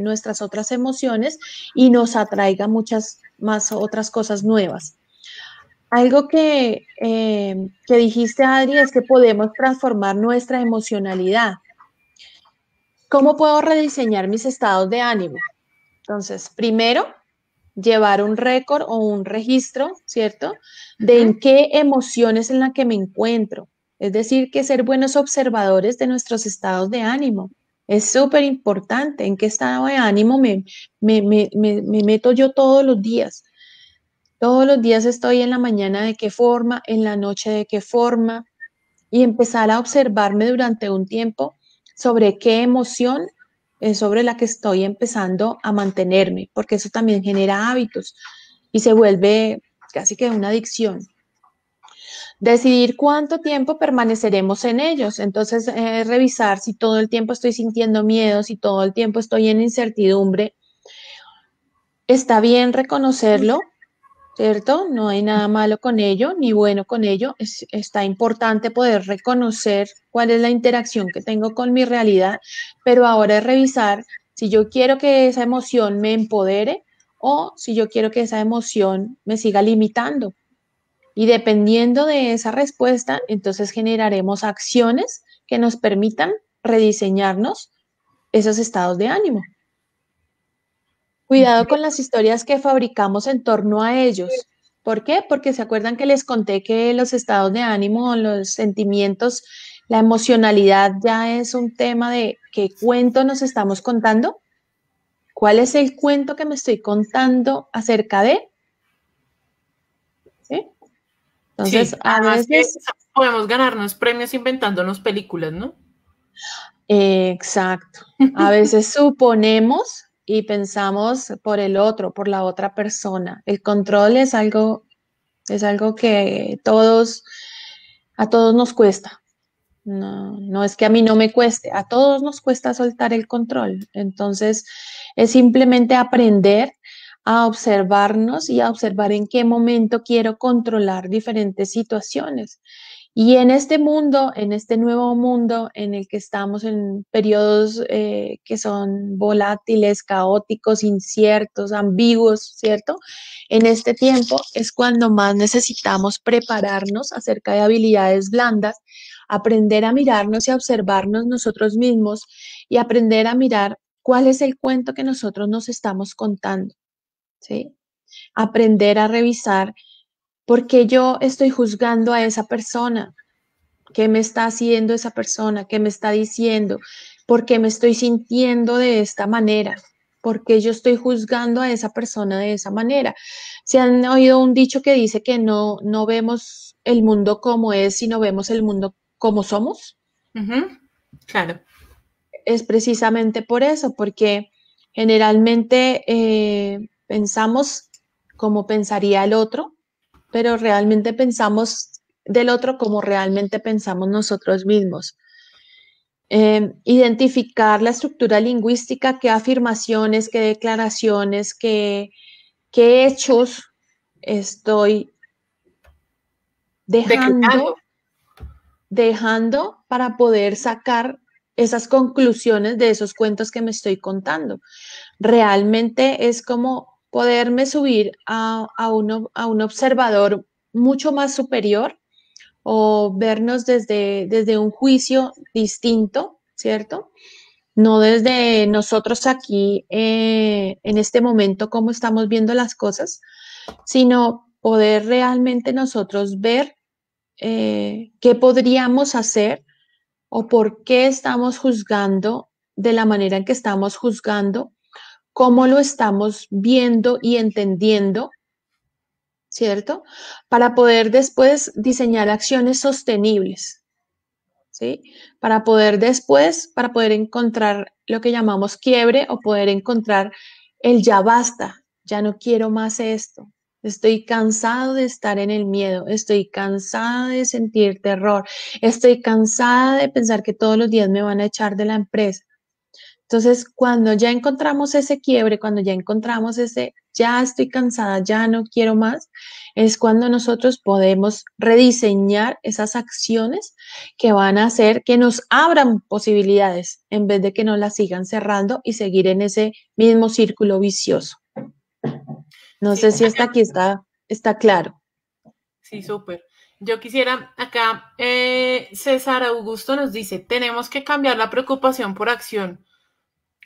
nuestras otras emociones y nos atraiga muchas más otras cosas nuevas. Algo que dijiste, Adri, es que podemos transformar nuestra emocionalidad. ¿Cómo puedo rediseñar mis estados de ánimo? Entonces, primero, llevar un récord o un registro, ¿cierto? De en qué emociones en la que me encuentro. Es decir, que ser buenos observadores de nuestros estados de ánimo. Es súper importante en qué estado de ánimo me meto yo todos los días. Todos los días estoy en la mañana de qué forma, en la noche de qué forma, y empezar a observarme durante un tiempo sobre qué emoción es sobre la que estoy empezando a mantenerme, porque eso también genera hábitos y se vuelve casi que una adicción. Decidir cuánto tiempo permaneceremos en ellos. Entonces, revisar si todo el tiempo estoy sintiendo miedo, si todo el tiempo estoy en incertidumbre. Está bien reconocerlo, ¿cierto? No hay nada malo con ello, ni bueno con ello. Está importante poder reconocer cuál es la interacción que tengo con mi realidad, pero ahora es revisar si yo quiero que esa emoción me empodere o si yo quiero que esa emoción me siga limitando. Y dependiendo de esa respuesta, entonces generaremos acciones que nos permitan rediseñarnos esos estados de ánimo. Cuidado con las historias que fabricamos en torno a ellos. ¿Por qué? Porque se acuerdan que les conté que los estados de ánimo, los sentimientos, la emocionalidad ya es un tema de qué cuento nos estamos contando. ¿Cuál es el cuento que me estoy contando acerca de? ¿Sí? Entonces, Sí, a además que veces, podemos ganarnos premios inventándonos películas, ¿no? exacto, a veces suponemos y pensamos por el otro, por la otra persona. El control es algo que a todos nos cuesta. No, no es que a mí no me cueste, a todos nos cuesta soltar el control. Entonces, es simplemente aprender a observarnos y a observar en qué momento quiero controlar diferentes situaciones. Y en este mundo, en este nuevo mundo en el que estamos en periodos que son volátiles, caóticos, inciertos, ambiguos, ¿cierto? En este tiempo es cuando más necesitamos prepararnos acerca de habilidades blandas, aprender a mirarnos y a observarnos nosotros mismos y aprender a mirar cuál es el cuento que nosotros nos estamos contando, ¿sí? aprender a revisar por qué yo estoy juzgando a esa persona, qué me está haciendo esa persona, qué me está diciendo, por qué me estoy sintiendo de esta manera, por qué yo estoy juzgando a esa persona de esa manera. ¿Se han oído un dicho que dice que no vemos el mundo como es, sino vemos el mundo como somos? Claro. Es precisamente por eso, porque generalmente pensamos como pensaría el otro, pero realmente pensamos del otro como realmente pensamos nosotros mismos. Identificar la estructura lingüística, qué afirmaciones, qué declaraciones, qué hechos estoy Decretando. dejando para poder sacar esas conclusiones de esos cuentos que me estoy contando. Realmente es como poderme subir a un observador mucho más superior o vernos desde un juicio distinto, ¿cierto? No desde nosotros aquí en este momento cómo estamos viendo las cosas, sino poder realmente nosotros ver qué podríamos hacer o por qué estamos juzgando de la manera en que estamos juzgando, cómo lo estamos viendo y entendiendo, ¿cierto? Para poder después diseñar acciones sostenibles, ¿sí? Para poder después, para poder encontrar lo que llamamos quiebre o poder encontrar el ya basta, ya no quiero más esto. Estoy cansado de estar en el miedo, estoy cansada de sentir terror, estoy cansada de pensar que todos los días me van a echar de la empresa. Entonces, cuando ya encontramos ese quiebre, cuando ya encontramos ese, ya estoy cansada, ya no quiero más, es cuando nosotros podemos rediseñar esas acciones que van a hacer que nos abran posibilidades en vez de que nos las sigan cerrando y seguir en ese mismo círculo vicioso. No Sí, sé si hasta aquí está claro. sí, súper. Yo quisiera, acá César Augusto nos dice, tenemos que cambiar la preocupación por acción.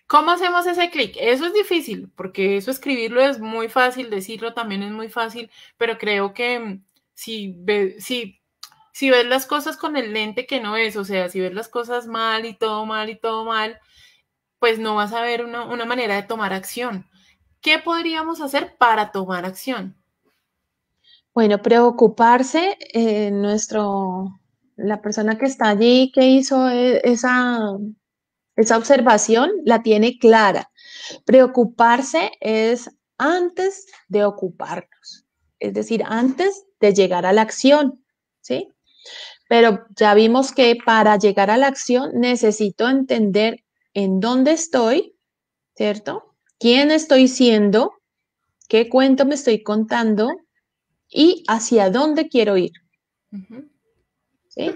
¿Cómo hacemos ese clic? Eso es difícil, porque eso escribirlo es muy fácil, decirlo también es muy fácil, pero creo que si ves las cosas con el lente que no es, o sea, si ves las cosas mal y todo mal y todo mal, pues no vas a ver una manera de tomar acción. ¿Qué podríamos hacer para tomar acción? Bueno, preocuparse, la persona que está allí, que hizo esa observación, la tiene clara. Preocuparse es antes de ocuparnos, es decir, antes de llegar a la acción, ¿sí? Pero ya vimos que para llegar a la acción necesito entender en dónde estoy, ¿cierto? ¿Quién estoy siendo? ¿Qué cuento me estoy contando? Y hacia dónde quiero ir, ¿sí?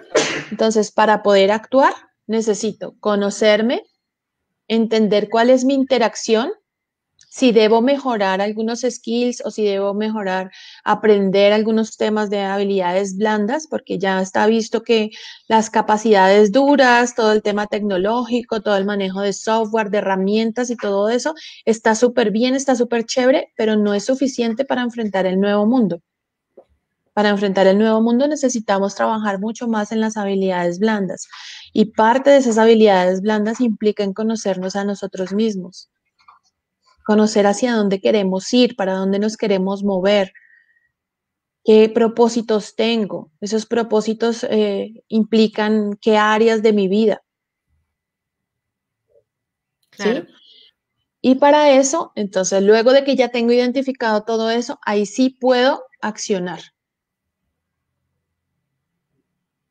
Entonces, para poder actuar, necesito conocerme, entender cuál es mi interacción, si debo mejorar algunos skills o si debo mejorar, aprender algunos temas de habilidades blandas, porque ya está visto que las capacidades duras, todo el tema tecnológico, todo el manejo de software, de herramientas y todo eso está súper bien, está súper chévere, pero no es suficiente para enfrentar el nuevo mundo. Para enfrentar el nuevo mundo necesitamos trabajar mucho más en las habilidades blandas y parte de esas habilidades blandas implica en conocernos a nosotros mismos, conocer hacia dónde queremos ir, para dónde nos queremos mover, qué propósitos tengo. Esos propósitos implican qué áreas de mi vida, Claro. ¿sí? Y para eso, entonces, luego de que ya tengo identificado todo eso, ahí sí puedo accionar.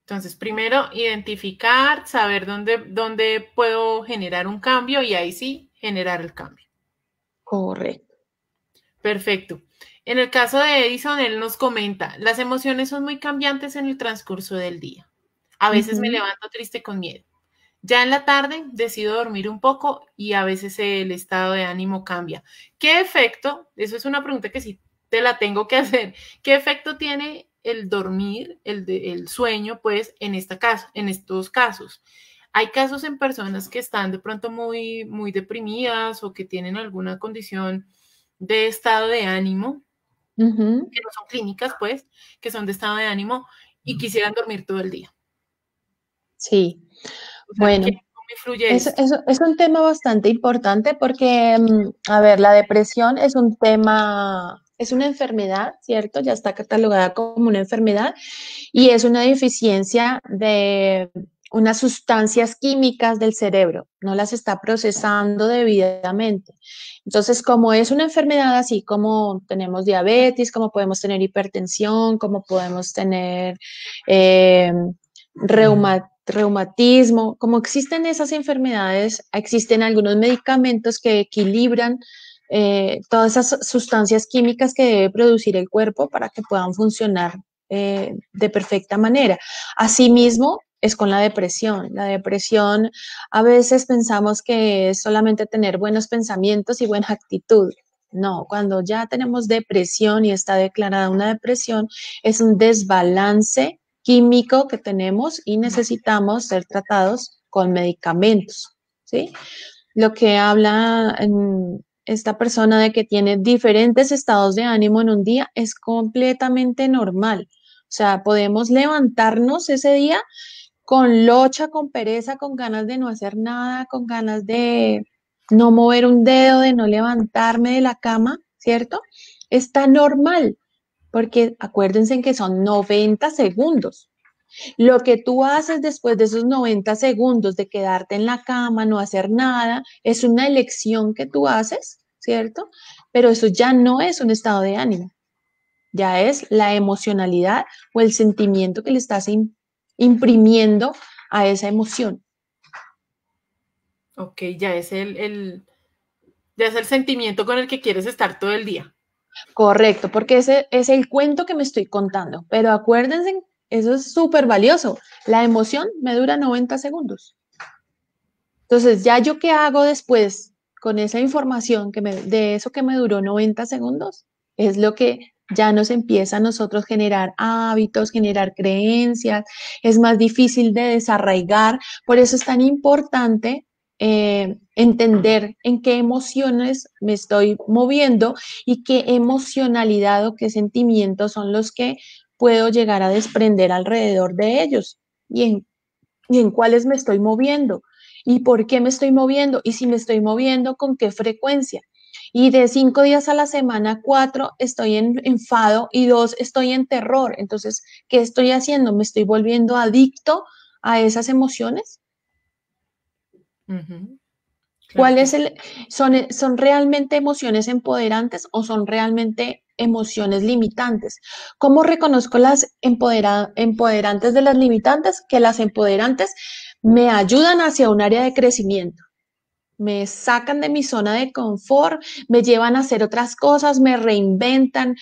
Entonces, primero identificar, saber dónde puedo generar un cambio y ahí sí generar el cambio. Correcto. Perfecto. En el caso de Edison, él nos comenta, las emociones son muy cambiantes en el transcurso del día. A veces me levanto triste con miedo. Ya en la tarde decido dormir un poco y a veces el estado de ánimo cambia. ¿Qué efecto? Eso es una pregunta que sí te la tengo que hacer. ¿Qué efecto tiene el dormir, el sueño, pues, en estos casos? Hay casos en personas que están de pronto muy, muy deprimidas o que tienen alguna condición de estado de ánimo Ujú. que no son clínicas, pues, que son de estado de ánimo y quisieran dormir todo el día. Sí, O sea, bueno, ¿cómo influye esto? es un tema bastante importante porque, a ver, la depresión es un tema, es una enfermedad, ¿cierto? Ya está catalogada como una enfermedad y es una deficiencia de unas sustancias químicas del cerebro, no las está procesando debidamente. Entonces, como es una enfermedad, así como tenemos diabetes, como podemos tener hipertensión, como podemos tener eh, reumatismo, como existen esas enfermedades, existen algunos medicamentos que equilibran todas esas sustancias químicas que debe producir el cuerpo para que puedan funcionar de perfecta manera. Asimismo, es con la depresión. La depresión, a veces pensamos que es solamente tener buenos pensamientos y buena actitud. No, cuando ya tenemos depresión y está declarada una depresión, es un desbalance químico que tenemos y necesitamos ser tratados con medicamentos, ¿sí? Lo que habla esta persona de que tiene diferentes estados de ánimo en un día es completamente normal. O sea, podemos levantarnos ese día con locha, con pereza, con ganas de no hacer nada, con ganas de no mover un dedo, de no levantarme de la cama, ¿cierto? Está normal, porque acuérdense que son 90 segundos. Lo que tú haces después de esos 90 segundos de quedarte en la cama, no hacer nada, es una elección que tú haces, ¿cierto? Pero eso ya no es un estado de ánimo, ya es la emocionalidad o el sentimiento que le estás imprimiendo a esa emoción. Ok, ya es ya es el sentimiento con el que quieres estar todo el día. Correcto, porque ese es el cuento que me estoy contando. Pero acuérdense, eso es súper valioso. La emoción me dura 90 segundos. Entonces, ya yo qué hago después con esa información de eso que me duró 90 segundos, es lo que ya nos empieza a nosotros generar hábitos, generar creencias, es más difícil de desarraigar. Por eso es tan importante entender en qué emociones me estoy moviendo y qué emocionalidad o qué sentimientos son los que puedo llegar a desprender alrededor de ellos y en cuáles me estoy moviendo y por qué me estoy moviendo y si me estoy moviendo con qué frecuencia. Y de 5 días a la semana, 4 estoy en enfado y 2 estoy en terror. Entonces, ¿qué estoy haciendo? ¿Me estoy volviendo adicto a esas emociones? Ujú, claro ¿Cuál que es sí. son realmente emociones empoderantes o son realmente emociones limitantes? ¿Cómo reconozco las empoderantes de las limitantes? Que las empoderantes me ayudan hacia un área de crecimiento, me sacan de mi zona de confort, me llevan a hacer otras cosas, me reinventan,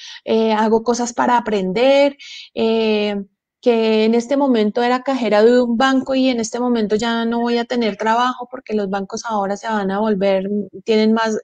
hago cosas para aprender, eh, que en este momento era cajera de un banco y en este momento ya no voy a tener trabajo porque los bancos ahora se van a volver, tienen más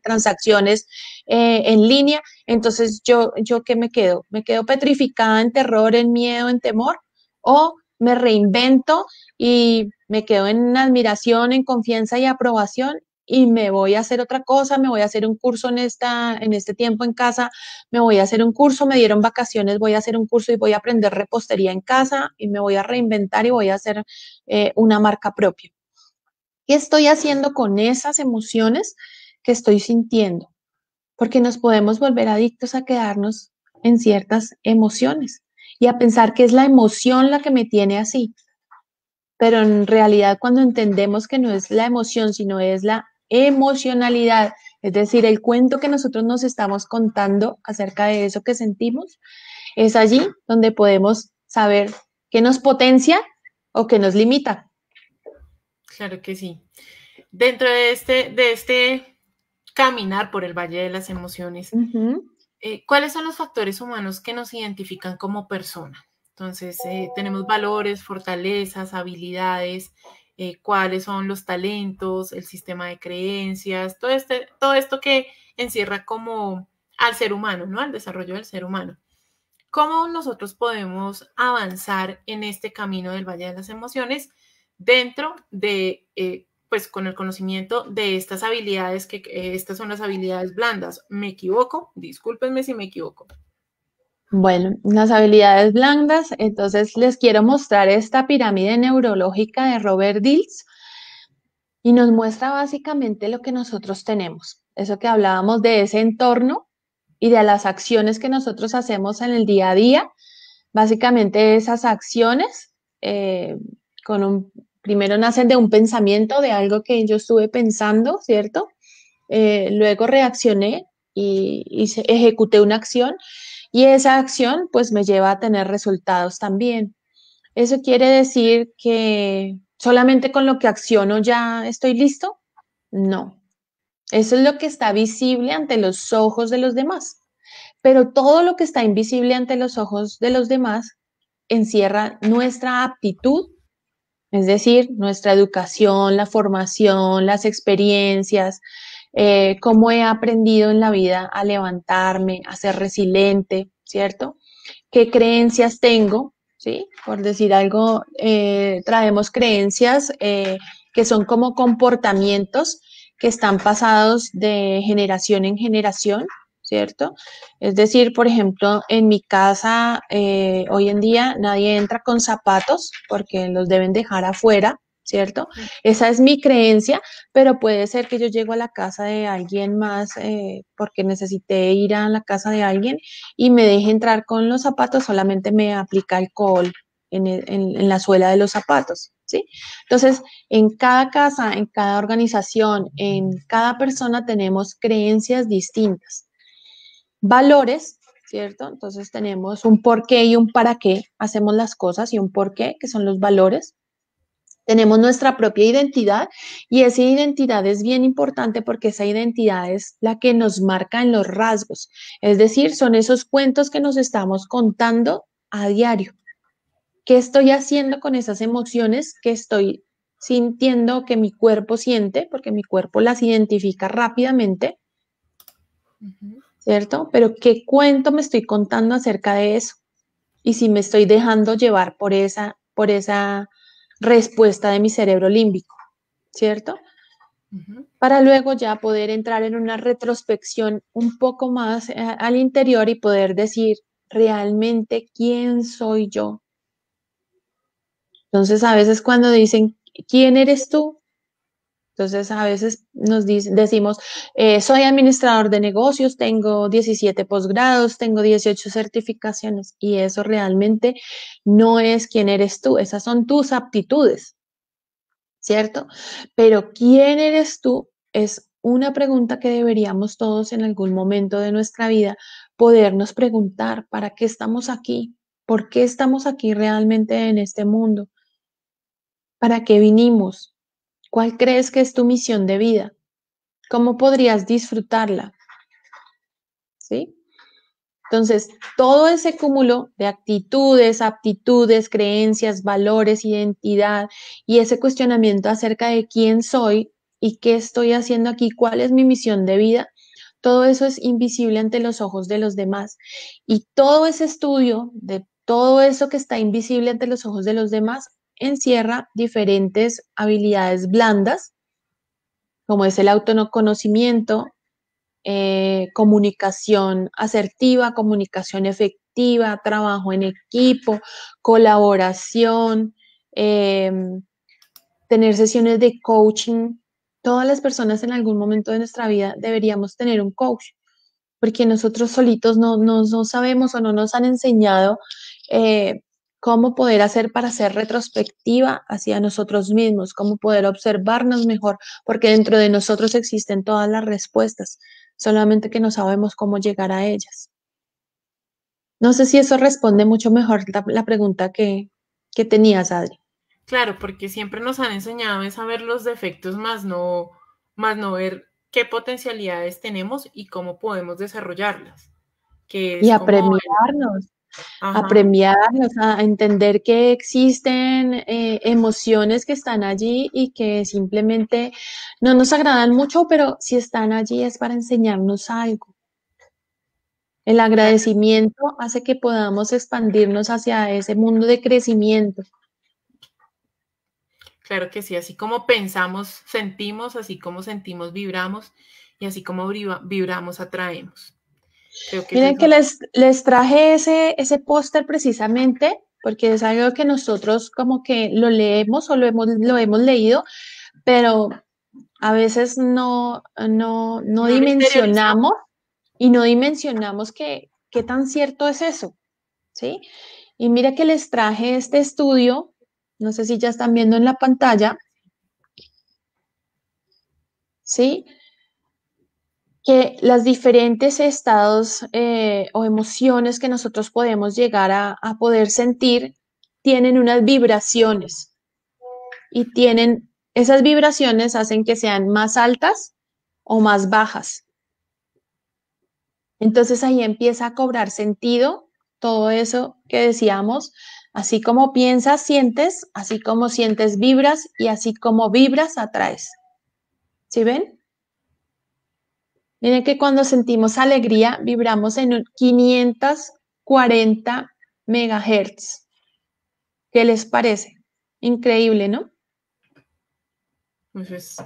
transacciones en línea. Entonces, ¿yo qué me quedo? ¿Me quedo petrificada en terror, en miedo, en temor? ¿O me reinvento y me quedo en admiración, en confianza y aprobación y me voy a hacer otra cosa, me voy a hacer un curso en este tiempo en casa, me voy a hacer un curso, me dieron vacaciones, voy a hacer un curso y voy a aprender repostería en casa y me voy a reinventar y voy a hacer una marca propia? ¿Qué estoy haciendo con esas emociones que estoy sintiendo? Porque nos podemos volver adictos a quedarnos en ciertas emociones y a pensar que es la emoción la que me tiene así, pero en realidad cuando entendemos que no es la emoción, sino es la emocionalidad, es decir, el cuento que nosotros nos estamos contando acerca de eso que sentimos, es allí donde podemos saber qué nos potencia o qué nos limita. Claro que sí. Dentro de este caminar por el Valle de las Emociones, Ujú. ¿cuáles son los factores humanos que nos identifican como persona? Entonces, tenemos valores, fortalezas, habilidades, cuáles son los talentos, el sistema de creencias, todo esto que encierra como al ser humano, ¿no? Al desarrollo del ser humano. ¿Cómo nosotros podemos avanzar en este camino del Valle de las Emociones dentro de, pues con el conocimiento de estas habilidades, que estas son las habilidades blandas. ¿Me equivoco? Discúlpenme si me equivoco. Bueno, las habilidades blandas, entonces les quiero mostrar esta pirámide neurológica de Robert Dilts y nos muestra básicamente lo que nosotros tenemos. Eso que hablábamos de ese entorno y de las acciones que nosotros hacemos en el día a día. Básicamente esas acciones primero nacen de un pensamiento, de algo que yo estuve pensando, ¿cierto? Luego reaccioné y ejecuté una acción y esa acción pues me lleva a tener resultados también. ¿Eso quiere decir que solamente con lo que acciono ya estoy listo? No. Eso es lo que está visible ante los ojos de los demás. Pero todo lo que está invisible ante los ojos de los demás encierra nuestra aptitud, es decir, nuestra educación, la formación, las experiencias, cómo he aprendido en la vida a levantarme, a ser resiliente, ¿cierto? ¿Qué creencias tengo? ¿Sí? Por decir algo, traemos creencias que son como comportamientos que están pasados de generación en generación, ¿cierto? Es decir, por ejemplo, en mi casa hoy en día nadie entra con zapatos porque los deben dejar afuera, ¿cierto? Esa es mi creencia, pero puede ser que yo llego a la casa de alguien más porque necesité ir a la casa de alguien y me deje entrar con los zapatos, solamente me aplica alcohol en la suela de los zapatos, ¿sí? Entonces, en cada casa, en cada organización, en cada persona tenemos creencias distintas. Valores, ¿cierto? Entonces tenemos un por qué y un para qué hacemos las cosas y un por qué, que son los valores. Tenemos nuestra propia identidad y esa identidad es bien importante porque esa identidad es la que nos marca en los rasgos. Es decir, son esos cuentos que nos estamos contando a diario. ¿Qué estoy haciendo con esas emociones que estoy sintiendo, que mi cuerpo siente? Porque mi cuerpo las identifica rápidamente, ¿cierto? Pero ¿qué cuento me estoy contando acerca de eso? Y si me estoy dejando llevar por esa respuesta de mi cerebro límbico, ¿cierto? Para luego ya poder entrar en una retrospección un poco más al interior y poder decir realmente quién soy yo. Entonces, a veces cuando dicen, ¿quién eres tú? Entonces, a veces decimos, soy administrador de negocios, tengo 17 posgrados, tengo 18 certificaciones y eso realmente no es quién eres tú, esas son tus aptitudes, ¿cierto? Pero ¿quién eres tú? Es una pregunta que deberíamos todos en algún momento de nuestra vida podernos preguntar, ¿para qué estamos aquí? ¿Por qué estamos aquí realmente en este mundo? ¿Para qué vinimos? ¿Cuál crees que es tu misión de vida? ¿Cómo podrías disfrutarla? ¿Sí? Entonces, todo ese cúmulo de actitudes, aptitudes, creencias, valores, identidad y ese cuestionamiento acerca de quién soy y qué estoy haciendo aquí, cuál es mi misión de vida, todo eso es invisible ante los ojos de los demás. Y todo ese estudio de todo eso que está invisible ante los ojos de los demás encierra diferentes habilidades blandas, como es el autoconocimiento, comunicación asertiva, comunicación efectiva, trabajo en equipo, colaboración, tener sesiones de coaching. Todas las personas en algún momento de nuestra vida deberíamos tener un coach, porque nosotros solitos no sabemos o no nos han enseñado cómo poder hacer para hacer retrospectiva hacia nosotros mismos, cómo poder observarnos mejor, porque dentro de nosotros existen todas las respuestas, solamente que no sabemos cómo llegar a ellas. No sé si eso responde mucho mejor la pregunta que tenías, Adri. Claro, porque siempre nos han enseñado es a ver los defectos, más no ver qué potencialidades tenemos y cómo podemos desarrollarlas. Que es Y a como premiarnos. Ajá. A premiarnos, a entender que existen emociones que están allí y que simplemente no nos agradan mucho, pero si están allí es para enseñarnos algo. El agradecimiento hace que podamos expandirnos hacia ese mundo de crecimiento. Claro que sí, así como pensamos, sentimos, así como sentimos, vibramos, y así como vibramos, atraemos. Creo que es Miren que eso. les traje ese póster precisamente porque es algo que nosotros como que lo leemos o lo hemos leído, pero a veces no No lo interiorizamos. dimensionamos y no dimensionamos qué tan cierto es eso, ¿sí? Y mira que les traje este estudio, no sé si ya están viendo en la pantalla, ¿sí? Que los diferentes estados o emociones que nosotros podemos llegar a poder sentir tienen unas vibraciones y esas vibraciones hacen que sean más altas o más bajas. Entonces ahí empieza a cobrar sentido todo eso que decíamos, así como piensas, sientes, así como sientes, vibras y así como vibras, atraes. ¿Sí ven? Miren que cuando sentimos alegría, vibramos en 540 megahertz. ¿Qué les parece? Increíble, ¿no? Entonces,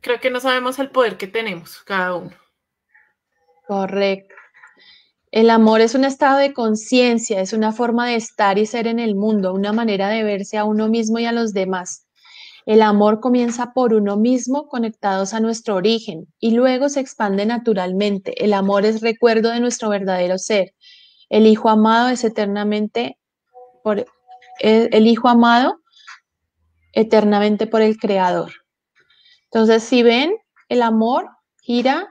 creo que no sabemos el poder que tenemos cada uno. Correcto. El amor es un estado de conciencia, es una forma de estar y ser en el mundo, una manera de verse a uno mismo y a los demás. El amor comienza por uno mismo, conectados a nuestro origen, y luego se expande naturalmente. El amor es recuerdo de nuestro verdadero ser. El Hijo amado es el Hijo amado eternamente por el Creador. Entonces, si ven, el amor gira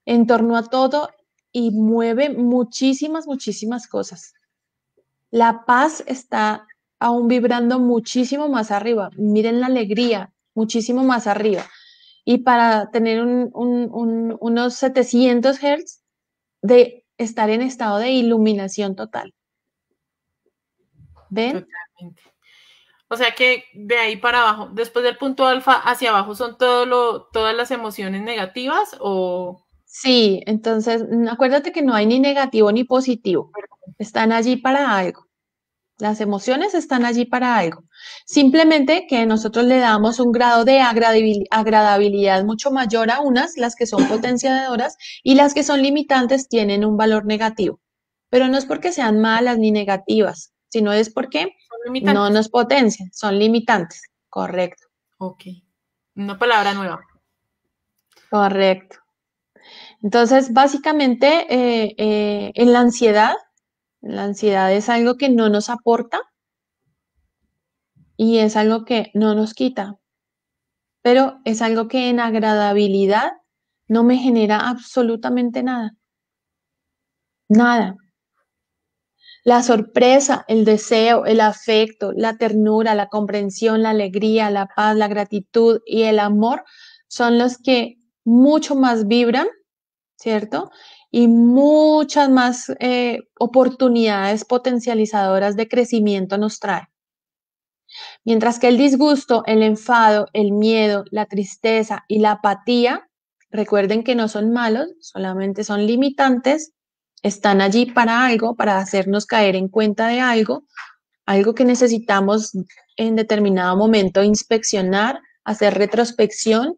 en torno a todo y mueve muchísimas, muchísimas cosas. La paz está aún vibrando muchísimo más arriba. Miren la alegría, muchísimo más arriba. Y para tener unos 700 Hz de estar en estado de iluminación total. ¿Ven? Totalmente. O sea que de ahí para abajo, después del punto alfa hacia abajo, ¿son todas las emociones negativas o...? Sí, entonces acuérdate que no hay ni negativo ni positivo. Están allí para algo. Las emociones están allí para algo. Simplemente que nosotros le damos un grado de agradabilidad mucho mayor a unas, las que son potenciadoras, y las que son limitantes tienen un valor negativo. Pero no es porque sean malas ni negativas, sino es porque ¿Son no limitantes? nos potencian, son limitantes. Correcto, Ok. Una palabra nueva. correcto. Entonces, básicamente, en la ansiedad es algo que no nos aporta y es algo que no nos quita, pero es algo que en agradabilidad no me genera absolutamente nada, nada. La sorpresa, el deseo, el afecto, la ternura, la comprensión, la alegría, la paz, la gratitud y el amor son los que mucho más vibran, ¿cierto? Y muchas más oportunidades potencializadoras de crecimiento nos trae. Mientras que el disgusto, el enfado, el miedo, la tristeza y la apatía, recuerden que no son malos, solamente son limitantes, están allí para algo, para hacernos caer en cuenta de algo, algo que necesitamos en determinado momento inspeccionar, hacer retrospección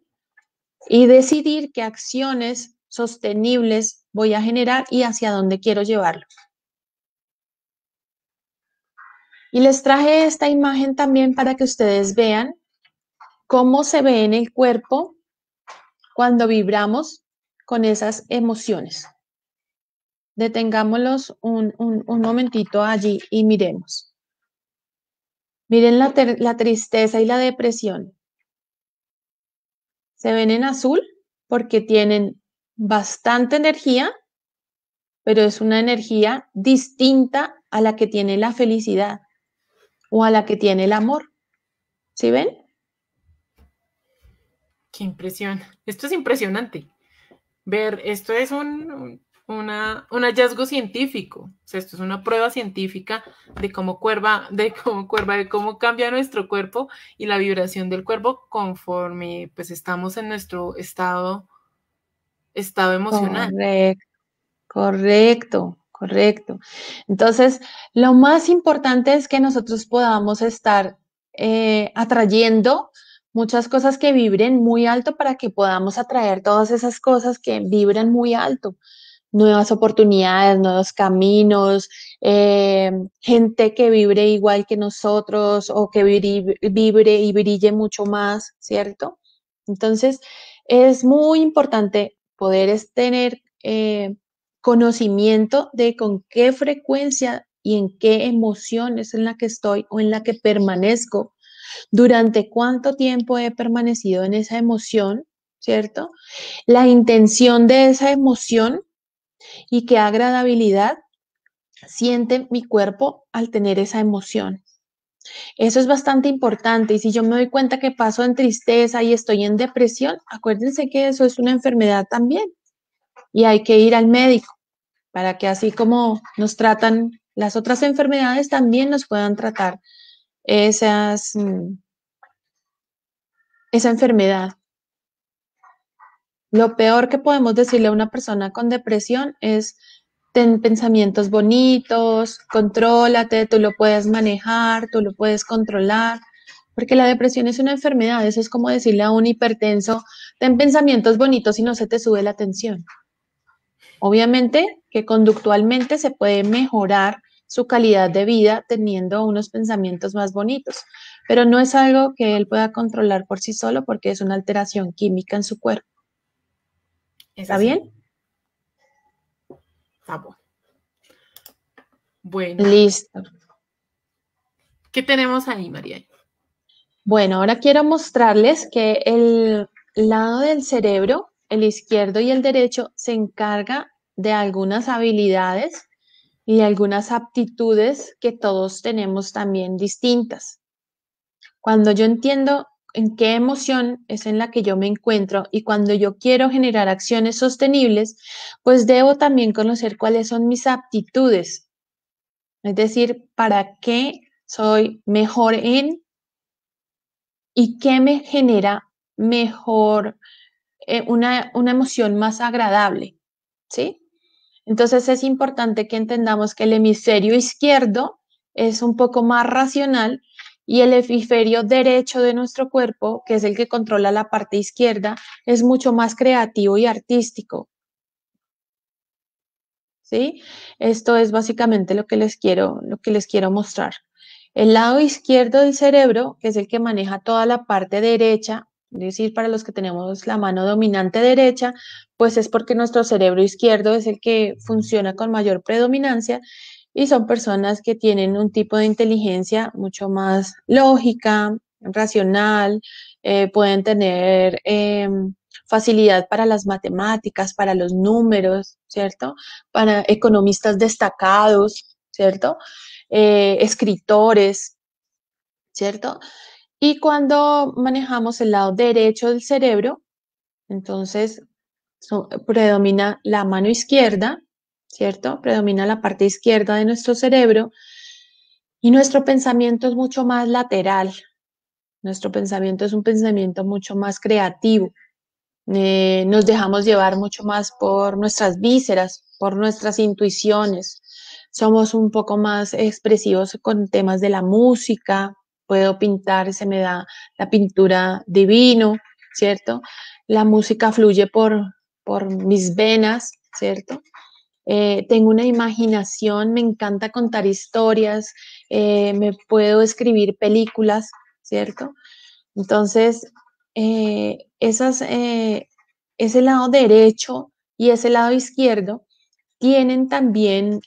y decidir qué acciones sostenibles voy a generar y hacia dónde quiero llevarlo. Y les traje esta imagen también para que ustedes vean cómo se ve en el cuerpo cuando vibramos con esas emociones. Detengámoslos un momentito allí y miremos. Miren la tristeza y la depresión. Se ven en azul porque tienen bastante energía, pero es una energía distinta a la que tiene la felicidad o a la que tiene el amor. ¿Sí ven? Qué impresión. Esto es impresionante. Ver, esto es un hallazgo científico. O sea, esto es una prueba científica de cómo cambia nuestro cuerpo y la vibración del cuerpo conforme pues estamos en nuestro estado emocional. Correcto, correcto, correcto. Entonces, lo más importante es que nosotros podamos estar atrayendo muchas cosas que vibren muy alto para que podamos atraer todas esas cosas que vibran muy alto. Nuevas oportunidades, nuevos caminos, gente que vibre igual que nosotros o que vibre y brille mucho más, ¿cierto? Entonces, es muy importante poder tener conocimiento de con qué frecuencia y en qué emoción es en la que estoy o en la que permanezco, durante cuánto tiempo he permanecido en esa emoción, ¿cierto? La intención de esa emoción y qué agradabilidad siente mi cuerpo al tener esa emoción. Eso es bastante importante y si yo me doy cuenta que paso en tristeza y estoy en depresión, acuérdense que eso es una enfermedad también y hay que ir al médico para que así como nos tratan las otras enfermedades, también nos puedan tratar esa enfermedad. Lo peor que podemos decirle a una persona con depresión es: ten pensamientos bonitos, contrólate, tú lo puedes manejar, tú lo puedes controlar, porque la depresión es una enfermedad. Eso es como decirle a un hipertenso: ten pensamientos bonitos y no se te sube la tensión. Obviamente que conductualmente se puede mejorar su calidad de vida teniendo unos pensamientos más bonitos, pero no es algo que él pueda controlar por sí solo porque es una alteración química en su cuerpo. ¿Está bien? Está bueno. Bueno. Listo. ¿Qué tenemos ahí, María? Bueno, ahora quiero mostrarles que el lado del cerebro, el izquierdo y el derecho, se encarga de algunas habilidades y de algunas aptitudes que todos tenemos también distintas. Cuando yo entiendo en qué emoción es en la que yo me encuentro y cuando yo quiero generar acciones sostenibles, pues debo también conocer cuáles son mis aptitudes. Es decir, para qué soy mejor en y qué me genera mejor, una emoción más agradable, ¿sí? Entonces es importante que entendamos que el hemisferio izquierdo es un poco más racional y el hemisferio derecho de nuestro cuerpo, que es el que controla la parte izquierda, es mucho más creativo y artístico, ¿sí? Esto es básicamente lo que les quiero mostrar. El lado izquierdo del cerebro, que es el que maneja toda la parte derecha, es decir, para los que tenemos la mano dominante derecha, pues es porque nuestro cerebro izquierdo es el que funciona con mayor predominancia y son personas que tienen un tipo de inteligencia mucho más lógica, racional, pueden tener facilidad para las matemáticas, para los números, ¿cierto? Para economistas destacados, ¿cierto? Escritores, ¿cierto? Y cuando manejamos el lado derecho del cerebro, entonces predomina la mano izquierda, ¿cierto? Predomina la parte izquierda de nuestro cerebro y nuestro pensamiento es mucho más lateral. Nuestro pensamiento es un pensamiento mucho más creativo. Nos dejamos llevar mucho más por nuestras vísceras, por nuestras intuiciones. Somos un poco más expresivos con temas de la música. Puedo pintar, se me da la pintura divino, ¿cierto? La música fluye por mis venas, ¿cierto? Tengo una imaginación, me encanta contar historias, me puedo escribir películas, ¿cierto? Entonces, ese lado derecho y ese lado izquierdo tienen también,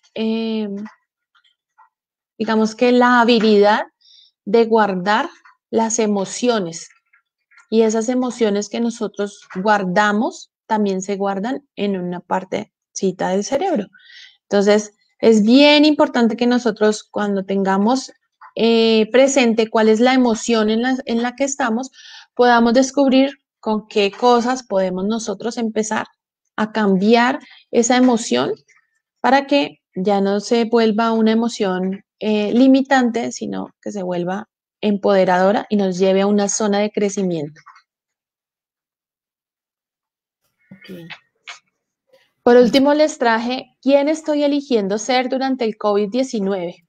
digamos que la habilidad de guardar las emociones y esas emociones que nosotros guardamos también se guardan en una partecita del cerebro. Entonces, es bien importante que nosotros cuando tengamos presente cuál es la emoción en la que estamos, podamos descubrir con qué cosas podemos nosotros empezar a cambiar esa emoción para que ya no se vuelva una emoción limitante, sino que se vuelva empoderadora y nos lleve a una zona de crecimiento. Okay. Por último, les traje quién estoy eligiendo ser durante el COVID-19.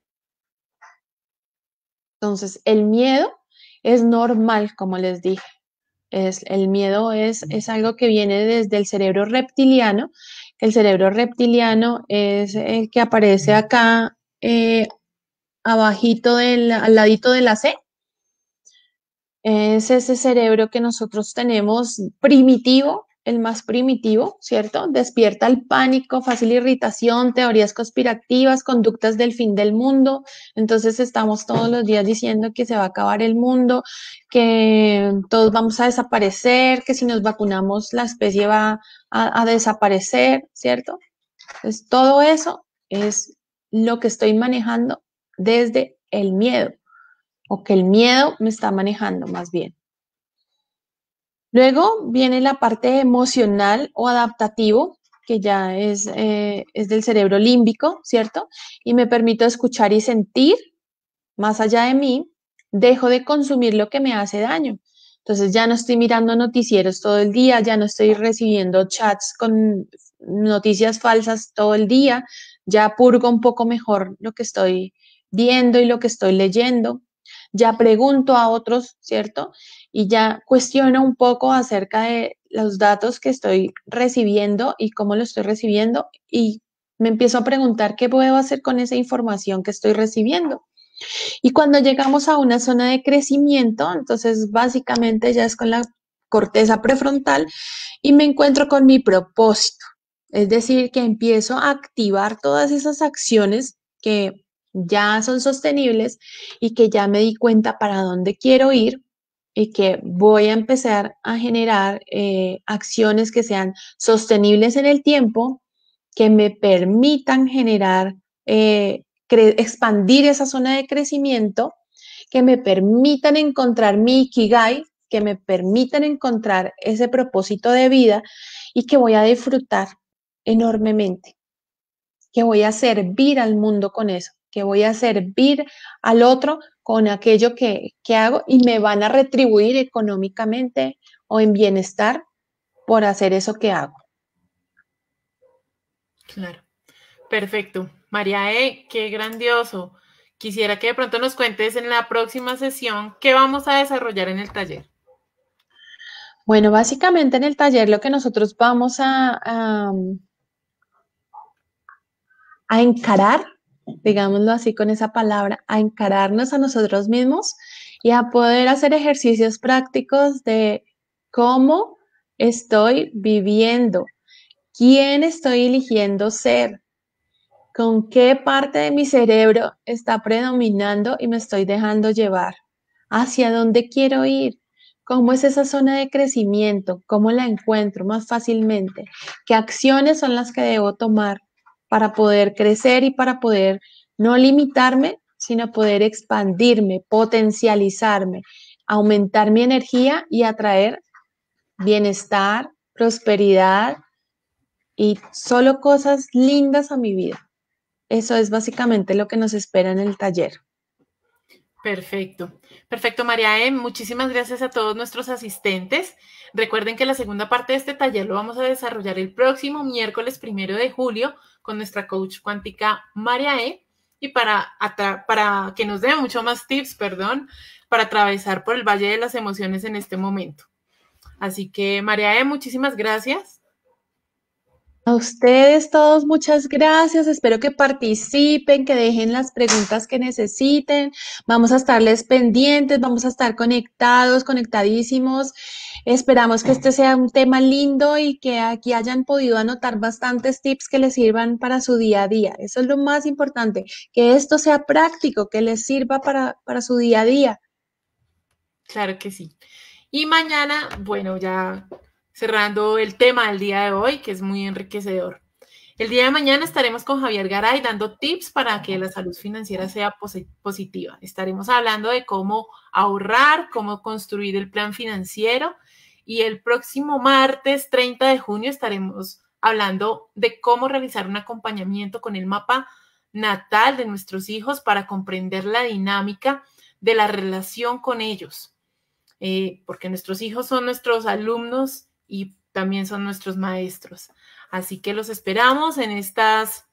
Entonces, el miedo es normal, como les dije. El miedo es algo que viene desde el cerebro reptiliano. El cerebro reptiliano es el que aparece acá abajito al ladito de la C. Es ese cerebro que nosotros tenemos primitivo, el más primitivo, ¿cierto? Despierta el pánico, fácil irritación, teorías conspirativas, conductas del fin del mundo. Entonces estamos todos los días diciendo que se va a acabar el mundo, que todos vamos a desaparecer, que si nos vacunamos la especie va a desaparecer, ¿cierto? Entonces todo eso es lo que estoy manejando desde el miedo, o que el miedo me está manejando más bien. Luego viene la parte emocional o adaptativo, que ya es del cerebro límbico, ¿cierto? Y me permito escuchar y sentir más allá de mí, dejo de consumir lo que me hace daño. Entonces ya no estoy mirando noticieros todo el día, ya no estoy recibiendo chats con noticias falsas todo el día, ya purgo un poco mejor lo que estoy viendo y lo que estoy leyendo, ya pregunto a otros, ¿cierto? Y ya cuestiono un poco acerca de los datos que estoy recibiendo y cómo lo estoy recibiendo y me empiezo a preguntar qué puedo hacer con esa información que estoy recibiendo. Y cuando llegamos a una zona de crecimiento, entonces básicamente ya es con la corteza prefrontal y me encuentro con mi propósito. Es decir, que empiezo a activar todas esas acciones que ya son sostenibles y que ya me di cuenta para dónde quiero ir y que voy a empezar a generar acciones que sean sostenibles en el tiempo, que me permitan generar, expandir esa zona de crecimiento, que me permitan encontrar mi ikigai, que me permitan encontrar ese propósito de vida y que voy a disfrutar enormemente, que voy a servir al mundo con eso, que voy a servir al otro con aquello que hago y me van a retribuir económicamente o en bienestar por hacer eso que hago. Claro, perfecto. María E., qué grandioso. Quisiera que de pronto nos cuentes en la próxima sesión qué vamos a desarrollar en el taller. Bueno, básicamente en el taller lo que nosotros vamos a encarar, digámoslo así con esa palabra, a encararnos a nosotros mismos y a poder hacer ejercicios prácticos de cómo estoy viviendo, quién estoy eligiendo ser, con qué parte de mi cerebro está predominando y me estoy dejando llevar, hacia dónde quiero ir, cómo es esa zona de crecimiento, cómo la encuentro más fácilmente, qué acciones son las que debo tomar para poder crecer y para poder no limitarme, sino poder expandirme, potencializarme, aumentar mi energía y atraer bienestar, prosperidad y solo cosas lindas a mi vida. Eso es básicamente lo que nos espera en el taller. Perfecto. Perfecto, María E. Muchísimas gracias a todos nuestros asistentes. Recuerden que la segunda parte de este taller lo vamos a desarrollar el próximo miércoles 1 de julio con nuestra coach cuántica María E. Y para que nos dé mucho más tips, para atravesar por el Valle de las Emociones en este momento. Así que, María E., muchísimas gracias. A ustedes todos, muchas gracias. Espero que participen, que dejen las preguntas que necesiten. Vamos a estarles pendientes, vamos a estar conectados, conectadísimos. Esperamos que este sea un tema lindo y que aquí hayan podido anotar bastantes tips que les sirvan para su día a día. Eso es lo más importante, que esto sea práctico, que les sirva para su día a día. Claro que sí. Y mañana, bueno, ya cerrando el tema del día de hoy, que es muy enriquecedor. El día de mañana estaremos con Javier Garay dando tips para que la salud financiera sea positiva. Estaremos hablando de cómo ahorrar, cómo construir el plan financiero. Y el próximo martes 30 de junio estaremos hablando de cómo realizar un acompañamiento con el mapa natal de nuestros hijos para comprender la dinámica de la relación con ellos. Porque nuestros hijos son nuestros alumnos y también son nuestros maestros. Así que los esperamos en estas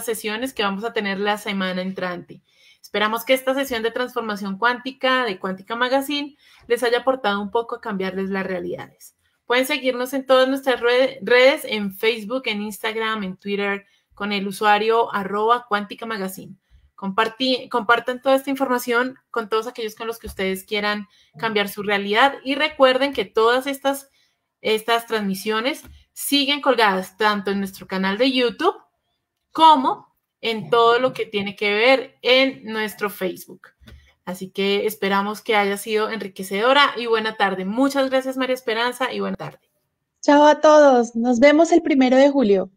sesiones que vamos a tener la semana entrante. Esperamos que esta sesión de transformación cuántica de Cuántica Magazine les haya aportado un poco a cambiarles las realidades. Pueden seguirnos en todas nuestras redes, en Facebook, en Instagram, en Twitter, con el usuario @Cuántica Magazine. Compartan toda esta información con todos aquellos con los que ustedes quieran cambiar su realidad y recuerden que todas estas transmisiones siguen colgadas tanto en nuestro canal de YouTube como en todo lo que tiene que ver en nuestro Facebook. Así que esperamos que haya sido enriquecedora y buena tarde. Muchas gracias, María Esperanza, y buena tarde. Chao a todos. Nos vemos el 1 de julio.